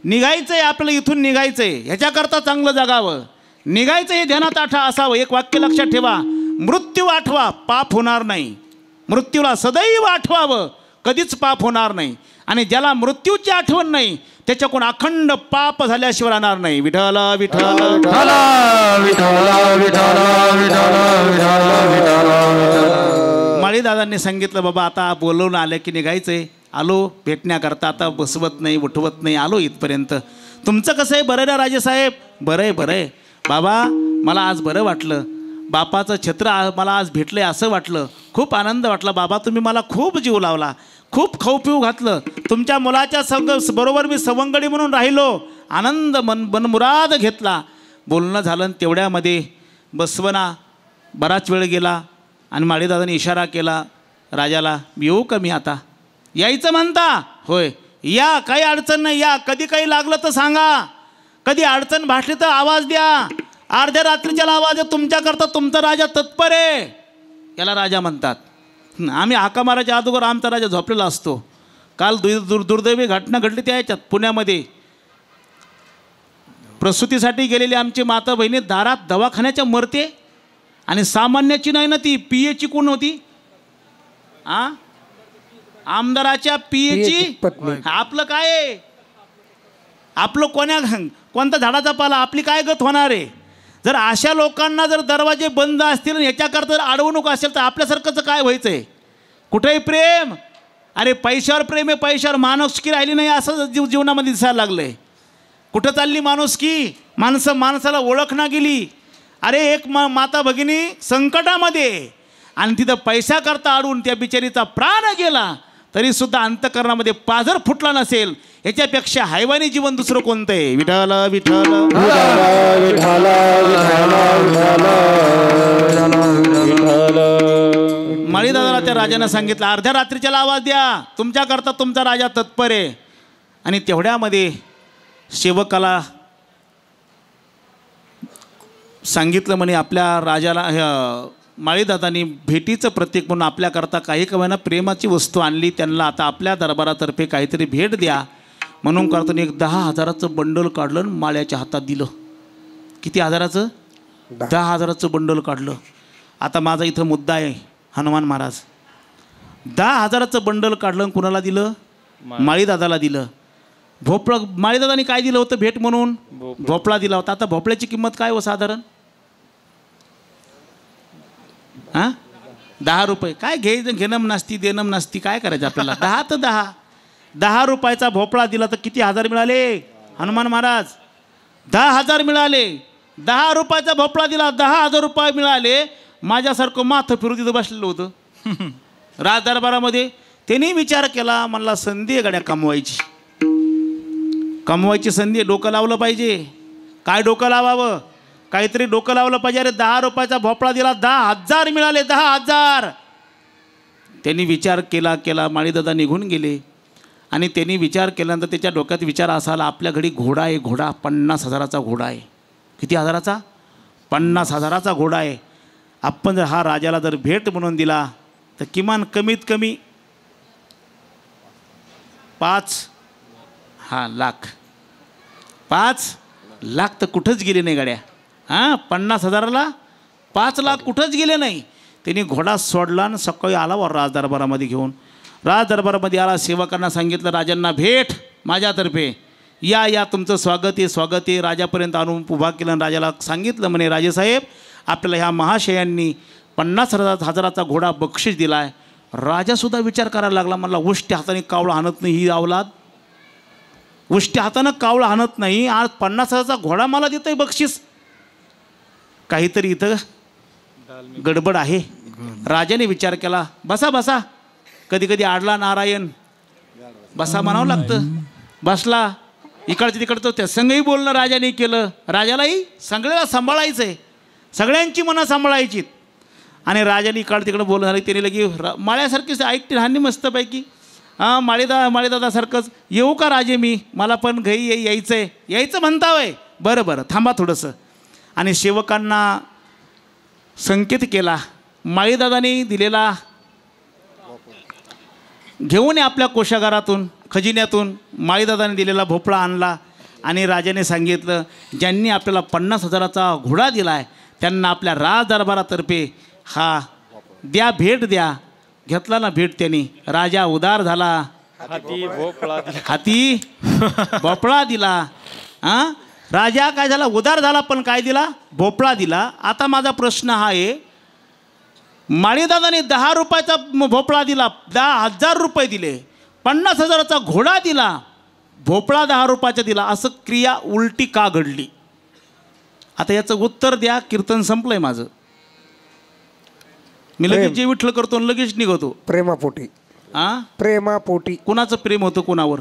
निघायचंय, आपलं इथून निघायचंय, ह्याच्याकरता चांगलं जगावं. निघायचं हे ध्यानात असावं. एक वाक्य लक्षात ठेवा, मृत्यू आठवा, पाप होणार नाही. मृत्यूला सदैव आठवावं, कधीच पाप होणार नाही. आणि ज्याला मृत्यूची आठवण नाही त्याच्याकडून अखंड पाप झाल्याशिवाय राहणार नाही. विठ्ठल विठ्ठल माळीदादांनी सांगितलं, बाबा आता बोलवून आलं की निघायचंय. आलो भेटण्याकरता, आता बसवत नाही उठवत नाही, आलो इथपर्यंत. तुमचं कसं आहे? बरं ना राजेसाहेब? बरं आहे, बरं आहे बाबा, मला आज बरं वाटलं. बापाचं छत्र मला आज भेटलं आहे असं वाटलं. खूप आनंद वाटला बाबा, तुम्ही मला खूप जीव लावला, खूप खाऊ पिऊ घातलं. तुमच्या मुलाच्या बरोबर मी सवंगडी म्हणून राहिलो, आनंद मनमुराद घेतला. बोलणं झालं. तेवढ्यामध्ये बसवना बराच वेळ गेला आणि माळीदादाने इशारा केला राजाला, येऊ का मी आता? यायचं म्हणता? होय या, काही अडचण नाही, या. कधी काही लागलं तर सांगा, कधी अडचण भासली तर आवाज द्या. अर्ध्या रात्रीच्याला आवाज आहे, तुमच्याकरता तुमचा राजा तत्पर आहे. याला राजा म्हणतात. आम्ही हाका मारायच्या अगोदर आमचा राजा झोपलेला असतो. काल दुर्दैवी घटना घडली त्या याच्यात पुण्यामध्ये. प्रसूतीसाठी गेलेली आमची माता बहिणी दारात दवाखान्याच्या मरते. आणि सामान्याची नाही ना ती, पीएची कोण होती? आमदाराच्या पीएची. आपलं काय आहे? आपलं कोणता झाडाचा पाला, आपली काय गत होणार आहे? जर अशा लोकांना जर दरवाजे बंद असतील आणि याच्याकरता जर अडवणूक असेल तर आपल्यासारखंच काय व्हायचं आहे? कुठेही प्रेम, अरे पैशावर प्रेम आहे, पैशावर माणुसकी राहिली नाही असं जीवनामध्ये दिसायला लागलं आहे. कुठं चालली माणुसकी? माणसाला ओळख ना गेली. अरे एक माता भगिनी संकटामध्ये आणि तिथं पैसा करता अडवून त्या बिचारीचा प्राण गेला, तरीसुद्धा अंतःकरणामध्ये पाझर फुटला नसेल, याच्यापेक्षा हैवानी जीवन दुसरं कोणतं आहे? विठ्ठल विठ्ठल माळीदादाला त्या राजानं सांगितलं, अर्ध्या रात्रीच्याला आवाज द्या, तुमच्याकरता तुमचा राजा तत्पर आहे. आणि तेवढ्यामध्ये सेवकाला सांगितलं म्हणे, आपल्या राजाला माळीदादांनी भेटीचं प्रतीक म्हणून आपल्याकरता काही कमाईना प्रेमाची वस्तू आणली. त्यांना आता आपल्या दरबारातर्फे काहीतरी भेट द्या म्हणून करताना एक 10,000चं बंडल काढलं आणि माळ्याच्या हातात दिलं. किती हजाराचं? 10,000चं बंडल काढलं. आता माझा इथं मुद्दा आहे, हनुमान महाराज. 10,000चं बंडल काढलं आणि कुणाला दिलं? माळीदादाला दिलं. माळीदादानी काय दिलं होतं भेट म्हणून? भोपळा दिला होता. आता भोपळ्याची किंमत काय हो साधारण? 10 रुपये. काय घेणं नसती देणं नसती, काय करायचं आपल्याला? 10 तर 10 रुपयाचा भोपळा दिला तर किती हजार मिळाले हनुमान महाराज? 10,000 मिळाले. 10 रुपयाचा भोपळा दिला, 10,000 रुपये मिळाले. माझ्यासारखं माथं फिरू तिथं बसलेलं होतं राज दरबारामध्ये. त्यांनी विचार केला, म्हणला संधी आहे गड्या कमवायची संधी, डोकं लावलं पाहिजे. काय डोकं लावावं? काहीतरी डोकं लावलं पाहिजे. अरे 10 रुपयाचा भोपळा दिला, 10,000 मिळाले. 10,000. त्यांनी विचार केला. माळीदादा निघून गेले. आणि त्यांनी विचार केल्यानंतर त्याच्या डोक्यात विचार असा आला, आपल्या घरी घोडा आहे. घोडा 50,000चा घोडा आहे. किती हजाराचा? 50,000चा घोडा आहे. आपण जर हा राजाला जर भेट म्हणून दिला तर किमान कमीत कमी 5 लाख. 5 लाख तर कुठंच गेले नाही गाड्या. 50,000ला 5 लाख कुठंच गेले नाही. त्यांनी घोडा सोडला आणि सकाळी आला वर राज दरबारामध्ये घेऊन. राज दरबारामध्ये आला. सेवकांना सांगितलं, राजांना भेट माझ्यातर्फे, या तुमचं स्वागत आहे. राजापर्यंत आणून उभा केलं आणि राजाला सांगितलं म्हणे, राजेसाहेब आपल्याला ह्या महाशयांनी 50,000चा घोडा बक्षीस दिला आहे. राजासुद्धा विचार करायला लागला. म्हणला, उष्ट्या हाताने कावळा हाणत नाही ही अवलाद. उष्ट्या हातानं कावळा हाणत नाही, आज 50,000चा घोडा मला देतोय बक्षीस. काहीतरी इथं गडबड आहे. राजाने विचार केला, बसा बसा. कधी कधी आडला नारायण बसा म्हणावं लागतं. बसला. इकडचं तिकडचं त्या संगही बोलणं राजाने केलं. राजालाही सगळ्याला सांभाळायचंय, सगळ्यांची मनं सांभाळायची. आणि राजाने इकडं तिकडं बोलणं झालं. त्याने लगी माळ्यासारखीच ऐकते हानी मस्तपैकी. हां माळीदादासारखंच येऊ का राजे मी, मला पण घरी यायचं म्हणता वय. बरं बरं थांबा थोडंसं. आणि सेवकांना संकेत केला. माळीदादाने दिलेला घेऊन आपल्या कोशागारातून खजिन्यातून माळीदादाने दिलेला भोपळा आणला. आणि राजाने सांगितलं, ज्यांनी आपल्याला 50,000चा घोडा दिला आहे त्यांना आपल्या राजदरबारातर्फे हा द्या, भेट द्या. घेतला ना भेट त्यांनी. राजा उदार झाला. हाती भोपळा दिला. हां राजा काय झाला, उदार झाला, पण काय दिला, भोपळा दिला. आता माझा प्रश्न हा आहे, माळीदादाने 10 रुपयाचा भोपळा दिला, 10,000 रुपये दिले, 50,000चा घोडा दिला, भोपळा 10 रुपयाचा दिला, असं क्रिया उलटी का घडली? आता याचं उत्तर द्या. कीर्तन संपलंय माझं. मी लगेच जे विठ्ठल करतो लगेच निघतो. प्रेमापोटी. हां प्रेमापोटी. कुणाचं प्रेम होतं कुणावर?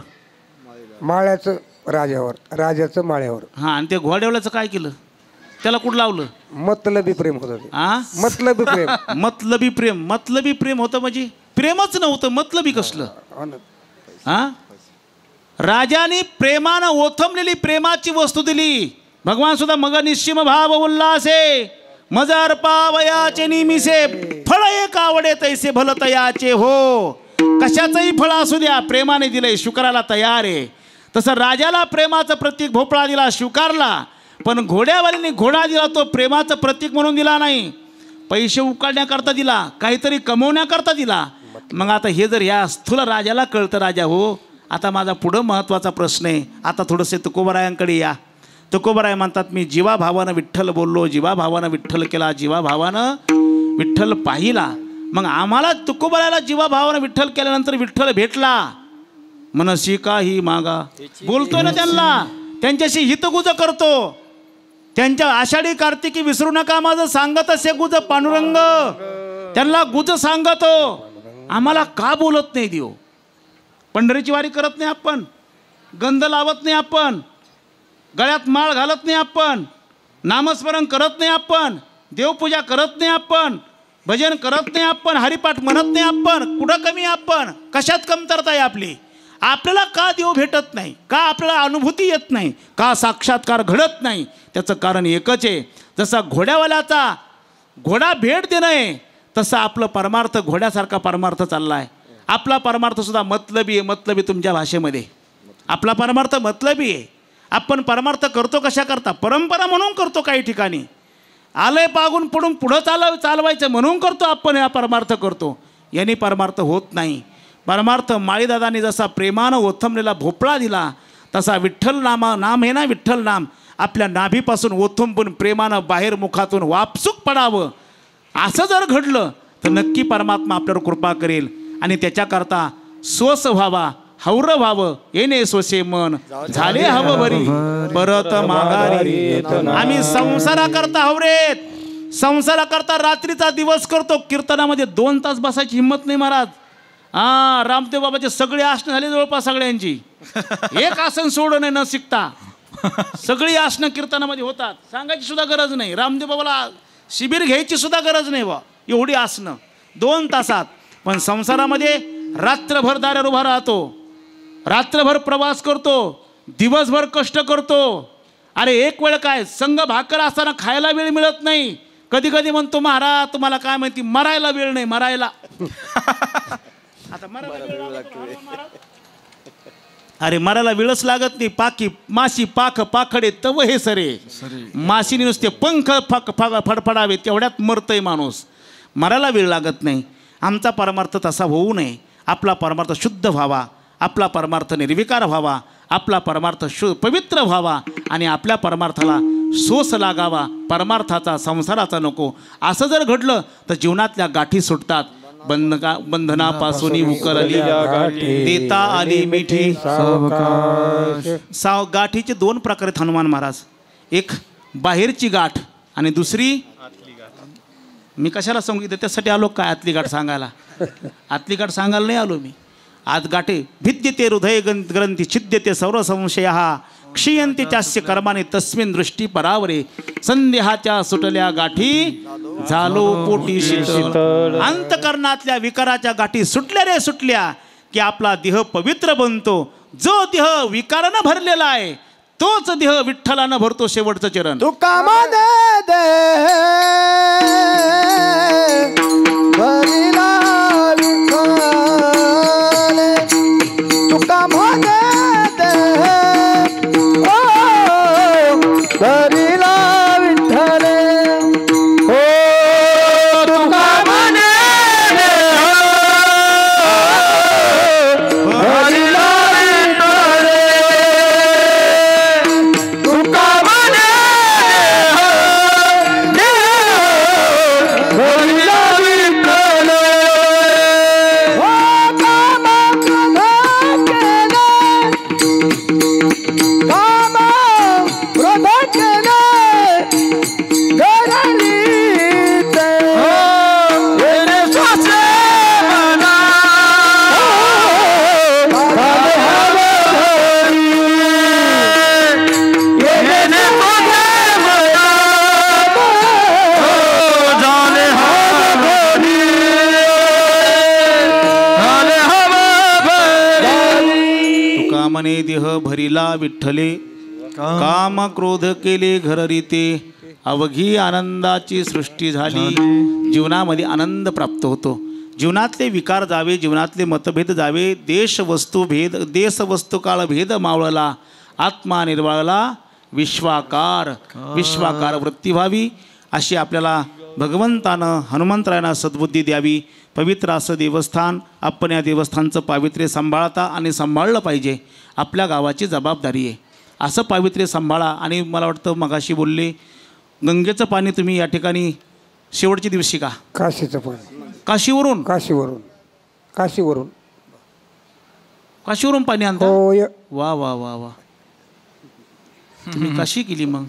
माळ्याचं राजावर, राजाचं माळ्यावर. हां आणि ते घोड्यावल्याचं काय केलं? त्याला कुठं लावलं? मतलबी प्रेम होतं ते. हां मतलबी प्रेम. मतलबी प्रेम. मतलबी प्रेम होतं म्हणजे प्रेमच नव्हतं, मतलबी कसलं? हां राजाने प्रेमानं ओथंबलेली प्रेमाची वस्तू दिली. भगवान सुद्धा मग निश्चिम भाव उल्हासे मजार पावयाचे निमिसे फळ एक आवडे तैसे भल तयाचे हो. कशाचंही फळ असू द्या, प्रेमाने दिलंय, स्वीकारायला तयार आहे. तसं राजाला प्रेमाचं प्रतीक भोपळा दिला, स्वीकारला. पण घोड्यावाल्याने घोडा दिला, तो प्रेमाचं प्रतीक म्हणून दिला नाही, पैसे उकाळण्याकरता दिला, काहीतरी कमवण्याकरता दिला. मग आता हे जर या स्थूल राजाला कळतं, राजा हो आता माझा पुढं महत्त्वाचा प्रश्न आहे. आता थोडंसे तुकोबरायांकडे या. तुकोबराय म्हणतात, मी जीवाभावानं विठ्ठल बोललो, जीवाभावानं विठ्ठल केला, जीवाभावानं विठ्ठल पाहिला. मग आम्हाला तुकोबरायला जीवाभावानं विठ्ठल केल्यानंतर विठ्ठल भेटला. मनसी काही मागा बोलतोय ना त्यांना, त्यांच्याशी हितगुज करतो. त्यांच्या आषाढी कार्तिकी विसरू नका माझं सांगत असे गुज पांडुरंग, त्यांना गुज सांगतो. आम्हाला का बोलत नाही देव? पंढरीची वारी करत नाही आपण, गंध लावत नाही आपण, गळ्यात माळ घालत नाही आपण, नामस्मरण करत नाही आपण, देवपूजा करत नाही आपण, भजन करत नाही आपण, हरिपाठ म्हणत नाही आपण. कुठं कमी आपण? कशात कमतरता आहे आपली? आपल्याला का देव भेटत नाही? का आपल्याला अनुभूती येत नाही? का साक्षात्कार घडत नाही? त्याचं कारण एकच आहे, जसा घोड्यावाल्याचा घोडा भेट देणं आहे तसं आपलं परमार्थ घोड्यासारखा परमार्थ चालला आहे. आपला परमार्थसुद्धा मतलबी आहे. मतलबी तुमच्या भाषेमध्ये आपला परमार्थ मतलबी आहे. आपण परमार्थ करतो कशा करता? परंपरा म्हणून करतो. काही ठिकाणी आलंय पागून पडून पुढं चालवायचं म्हणून करतो आपण, हा परमार्थ करतो. यांनी परमार्थ होत नाही. परमार्थ माळीदादाने जसा प्रेमानं ओथंबलेला भोपळा दिला तसा विठ्ठल नाम हे ना, विठ्ठल नाम आपल्या नाभीपासून ओथंबून प्रेमानं बाहेर मुखातून वापसूक पडावं. असं जर घडलं तर नक्की परमात्मा आपल्यावर कृपा करेल. आणि त्याच्याकरता सोस व्हावा, हौर व्हावं, येणे सोसे मन झाले हवं भरी परत माघारी. आम्ही संसाराकरता हवरेत, संसाराकरता रात्रीचा दिवस करतो. कीर्तनामध्ये 2 तास बसायची हिंमत नाही महाराज. हां रामदेव बाबाचे सगळे आसनं झाले जवळपास सगळ्यांची, एक आसन सोडून नाही न शिकता सगळी आसनं कीर्तनामध्ये होतात. सांगायची सुद्धा गरज नाही, रामदेव बाबाला शिबिर घ्यायची सुद्धा गरज नाही बा, एवढी आसनं 2 तासात. पण संसारामध्ये रात्रभर दारावर उभा राहतो, रात्रभर प्रवास करतो, दिवसभर कष्ट करतो. अरे एक वेळ काय संघ भाकर असताना खायला वेळ मिळत नाही. कधी कधी म्हणतो महाराज तुम्हाला काय माहिती, मरायला वेळ नाही. मरायला आता अरे मरायला वेळच लागत नाही. पाकी माशी पाख पाखडे तव हे सरे, माशीने नुसते पंख फडफडावे तेवढ्यात मरतय माणूस. मरायला वेळ लागत नाही. आमचा परमार्थ तसा होऊ नये. आपला परमार्थ शुद्ध व्हावा, आपला परमार्थ निर्विकार व्हावा, आपला परमार्थ पवित्र व्हावा आणि आपल्या परमार्थाला सोस लागावा. परमार्थाचा संसाराचा नको. असं जर घडलं तर जीवनातल्या गाठी सुटतात. बंधनापासून उकरली देता आली मिठी. गाठीचे 2 प्रकार आहेत हनुमान महाराज. एक बाहेरची गाठ आणि दुसरी मी कशाला सांगितलं? त्यासाठी आलो काय आतली गाठ सांगायला? आतली गाठ सांगायला नाही आलो मी. आज गाठे भिद्यते हृदय ग्रंथी छिद्यते सर्व संशय क्षीयंते चास्य कर्माने तस्मिन दृष्टी परावरे संदेहाच्या सुटल्या गाठी झालो पोटी शीतळ. अंतकरणातल्या विकाराच्या गाठी सुटल्या रे सुटल्या की आपला देह पवित्र बनतो. जो देह विकारानं भरलेला आहे तोच देह विठ्ठलानं भरतो शेवटचं चरण. तुका मध्ये दे भरिला विठ्ठल, तुका मध्ये दे ओ भरिला विठ्ठल, ओ तुका मध्ये दे भरिला विठ्ठल, तुका मध्ये दे भरिला विठ्ठल. ओ काम क्रोध केले, काम क्रोध केले घरलीते, येणे स्वासे मना झाले हवे घरी, येणे स्वासे मना झाले हवे घरी, झाले हवे घरी. तुका म्हणे देह भरिला विठ्ठले, काम क्रोध केले घर रीते, अवघी आनंदाची सृष्टी झाली. जीवनामध्ये आनंद प्राप्त होतो. जीवनातले विकार जावे, जीवनातले मतभेद जावे, देश वस्तू काळ भेद मावळला, आत्मा निर्वाळला विश्वाकार वृत्ती व्हावी अशी आपल्याला भगवंतानं हनुमंतरायांना सद्बुद्धी द्यावी. पवित्र असं देवस्थान, आपण या देवस्थानचं पावित्र्य सांभाळता आणि सांभाळलं पाहिजे. आपल्या गावाची जबाबदारी आहे. असं पावित्र्य सांभाळा. आणि मला वाटतं मगाशी बोलले गंगेचं पाणी तुम्ही या ठिकाणी शेवटच्या दिवशी का काशीचं पाणी, काशीवरून काशीवरून पाणी आणता? होय. वा वा वा वा, तुम्ही काशी केली मग.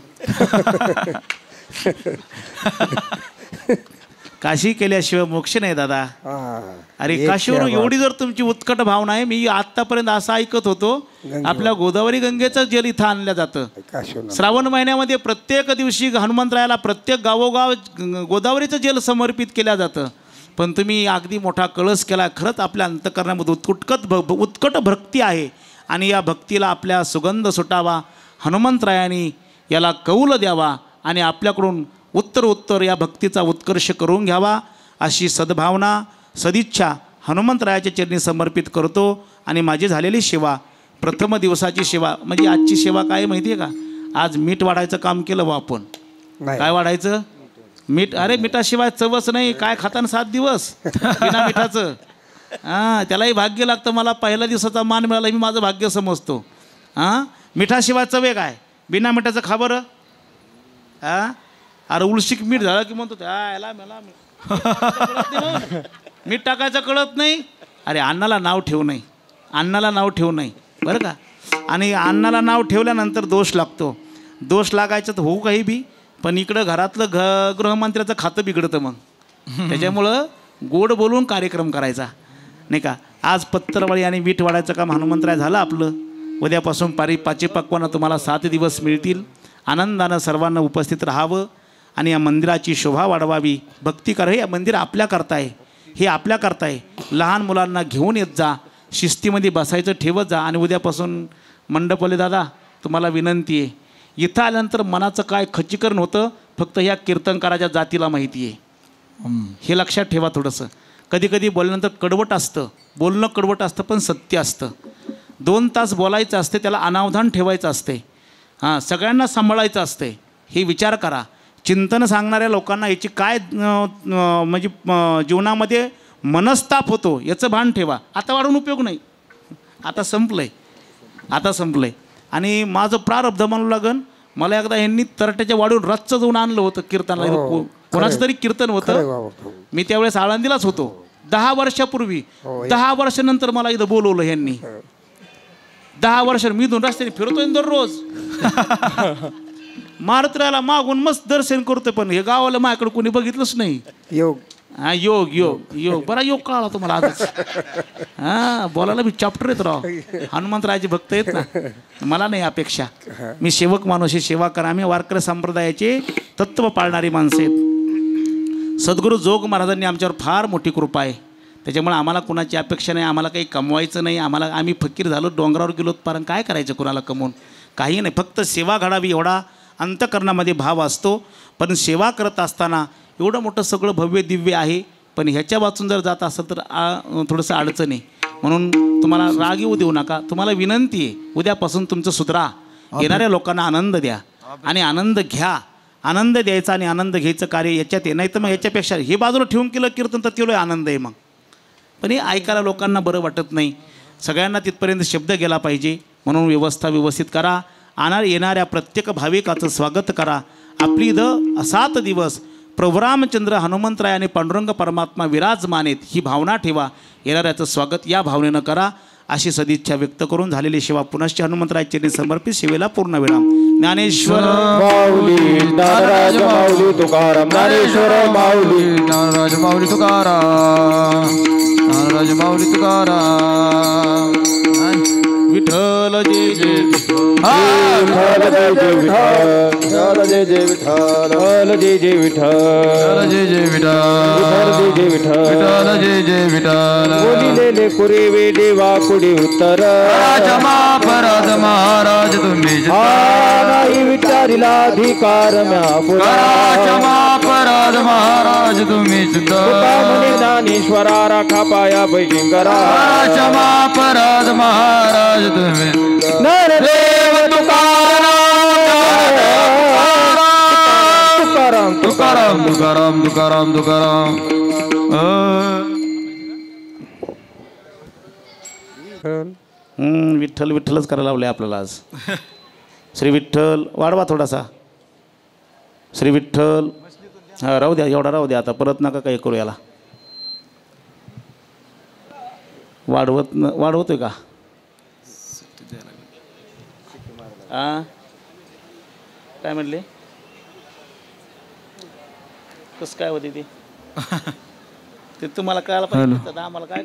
काशी केल्याशिवाय मोक्ष नाही दादा. हा. अरे एक काशीवरून सेवा. एवढी जर तुमची उत्कट भावना आहे, मी आतापर्यंत असं ऐकत होतो आपल्या गोदावरी गंगेचं जल इथं आणलं जातं. काशीवरून. श्रावण महिन्यामध्ये प्रत्येक दिवशी हनुमंतरायाला प्रत्येक गावोगाव गोदावरीचं जल समर्पित केलं जातं. पण तुम्ही अगदी मोठा कळस केला. खरंच आपल्या अंतःकरणामध्ये उत्कट भक्ती आहे आणि या भक्तीला आपल्या सुगंध सुटावा. हनुमंतरायांनी याला कौल द्यावा आणि आपल्याकडून उत्तर या भक्तीचा उत्कर्ष करून घ्यावा अशी सद्भावना सदिच्छा हनुमंतरायाच्या चरणी समर्पित करतो. आणि माझी झालेली सेवा, प्रथम दिवसाची सेवा म्हणजे आजची सेवा काय माहिती आहे का? आज मीठ वाढायचं काम केलं बा आपण. नाही. काय वाढायचं? मीठ. अरे मिठाशिवाय चवच नाही. काय खाताना 7 दिवस बिना मिठाचं? हां, त्यालाही भाग्य लागतं. मला पहिल्या दिवसाचा मान मिळाला, मी माझं भाग्य समजतो. हां, मिठाशिवाय चव आहे काय? बिना मिठाचं खा बरं. हां, अरे उलशिक मीठ झालं की म्हणतो याला मला मीठ टाकायचं कळत नाही. अरे अन्नाला नाव ठेवू नाही, अन्नाला नाव ठेवू नाही बरं का. आणि अन्नाला नाव ठेवल्यानंतर दोष लागतो. दोष लागायचं तर होऊ काही बी, पण इकडं घरातलं गृहमंत्र्याचं खातं बिघडतं मग. त्याच्यामुळं गोड बोलून कार्यक्रम करायचा नाही का. आज पत्तरवाळी आणि वीट वाढायचं काम हनुमंतराय झालं आपलं. उद्यापासून पाची पक्वानं तुम्हाला 7 दिवस मिळतील. आनंदानं सर्वांना उपस्थित राहावं आणि या मंदिराची शोभा वाढवावी. भक्ती करा. हे मंदिर आपल्या करता आहे, हे आपल्या करता आहे. लहान मुलांना घेऊन येत जा, शिस्तीमध्ये बसायचं ठेवत जा. आणि उद्यापासून मंडपवाले दादा तुम्हाला विनंती आहे, इथं आल्यानंतर मनाचं काय खच्चीकरण होतं फक्त ह्या कीर्तनकाराच्या जातीला माहिती आहे. हे लक्षात ठेवा थोडंसं. कधी कधी बोलल्यानंतर कडवट असतं, बोलणं कडवट असतं पण सत्य असतं. 2 तास बोलायचं असते, त्याला अनावधान ठेवायचं असते. हां, सगळ्यांना सांभाळायचं असते. हे विचार करा. चिंतन सांगणाऱ्या लोकांना याची काय म्हणजे जीवनामध्ये मनस्ताप होतो याचं भान ठेवा. आता वाढून उपयोग नाही. आता संपलं आहे. आणि माझं प्रारब्ध म्हणू लागन. मला एकदा यांनी तरट्याच्या वाढून रच्च जाऊन आणलं होतं कीर्तनाला. कोणाचं तरी कीर्तन होतं. मी त्यावेळेस आळंदीलाच होतो 10 वर्षापूर्वी. 10 वर्षानंतर मला इथं बोलवलं ह्यांनी. 10 वर्ष मी 2 रस्त्याने फिरतोय दररोज. मारुतीला मागून मस्त दर्शन करतोय, पण हे गावाला माझ्याकडे कोणी बघितलंच नाही. योग हा योग योग योग बरा योग कळाला तुम्हाला आजच. हा बोलायला मी चॅप्टर येत राव. हनुमंतरायाचे भक्त आहेत ना. मला नाही अपेक्षा. मी सेवक माणूस आहे, सेवा करा. आम्ही वारकरी संप्रदायाचे तत्त्व पाळणारी माणसं आहेत. सद्गुरू जोग महाराजांनी आमच्यावर फार मोठी कृपा आहे. त्याच्यामुळे आम्हाला कुणाची अपेक्षा नाही. आम्हाला काही कमवायचं नाही. आम्ही फकीर झालो, डोंगरावर गेलो कारण काय करायचं कुणाला कमवून, काही नाही. फक्त सेवा घडावी एवढा अंतःकरणामध्ये भाव असतो. पण सेवा करत असताना एवढं मोठं सगळं भव्य दिव्य आहे, पण ह्याच्या वाचून जर जात असेल तर थोडंसं अडचण आहे. म्हणून तुम्हाला राग येऊ देऊ नका. तुम्हाला विनंती आहे, उद्यापासून तुमचं सुधरा. येणाऱ्या लोकांना आनंद द्या आणि आनंद घ्या. आनंद द्यायचा आणि आनंद घ्यायचं कार्य याच्यात आहे. नाही तर मग ह्याच्यापेक्षा हे बाजूला ठेवून केलं कीर्तन तर केलं आनंद आहे मग. पण हे ऐकायला लोकांना बरं वाटत नाही. सगळ्यांना तिथपर्यंत शब्द गेला पाहिजे. म्हणून व्यवस्था व्यवस्थित करा. येणाऱ्या प्रत्येक भाविकाचं स्वागत करा. आपली 7 दिवस प्रभू रामचंद्र, हनुमंतराय आणि पांडुरंग परमात्मा विराजमानेत ही भावना ठेवा. येणाऱ्याचं स्वागत या भावनेनं करा. अशी सदिच्छा व्यक्त करून झालेली सेवा पुनश्च हनुमंतरायचे समर्पित सेवेला पूर्ण विराम. ज्ञानेश्वर माऊली ज्ञानराज माऊली तुकाराम, ज्ञानेश्वर माऊली ज्ञानराज माऊली तुकाराम, ज्ञानराज माऊली तुकाराम. विठ्ठल जय जय विठ्ठल जय जय विठ्ठल, जय जय विठ्ठल, जय जय विठ्ठल, जय जय विठ्ठल, जय जय विठ्ठल, जय जय विठ्ठल. बोलिलेले कुरेवे देवा कुडी उत्तर, राजमा पराध महाराज तुम्ही नाही विचारिला अधिकार म्यापुरा, राजमा पराध महाराज तुम्ही सुद्धा ज्ञानेश्वरा राखा पाया बैजिंगरा, राजमा पराध महाराज तुम्ही नरदेव तुकाराम, तुकाराम तुकाराम तुकाराम तुकाराम. विठ्ठल विठ्ठलच करायला लावले आपल्याला आज. श्री विठ्ठल वाढवा थोडासा. श्री विठ्ठल हा राहू द्या, एवढा राहू द्या. आता परत नका काही करू याला. वाढवतोय का काय म्हणले? कसं काय होते ते तुम्हाला कळायला पाहिजे. आम्हाला काय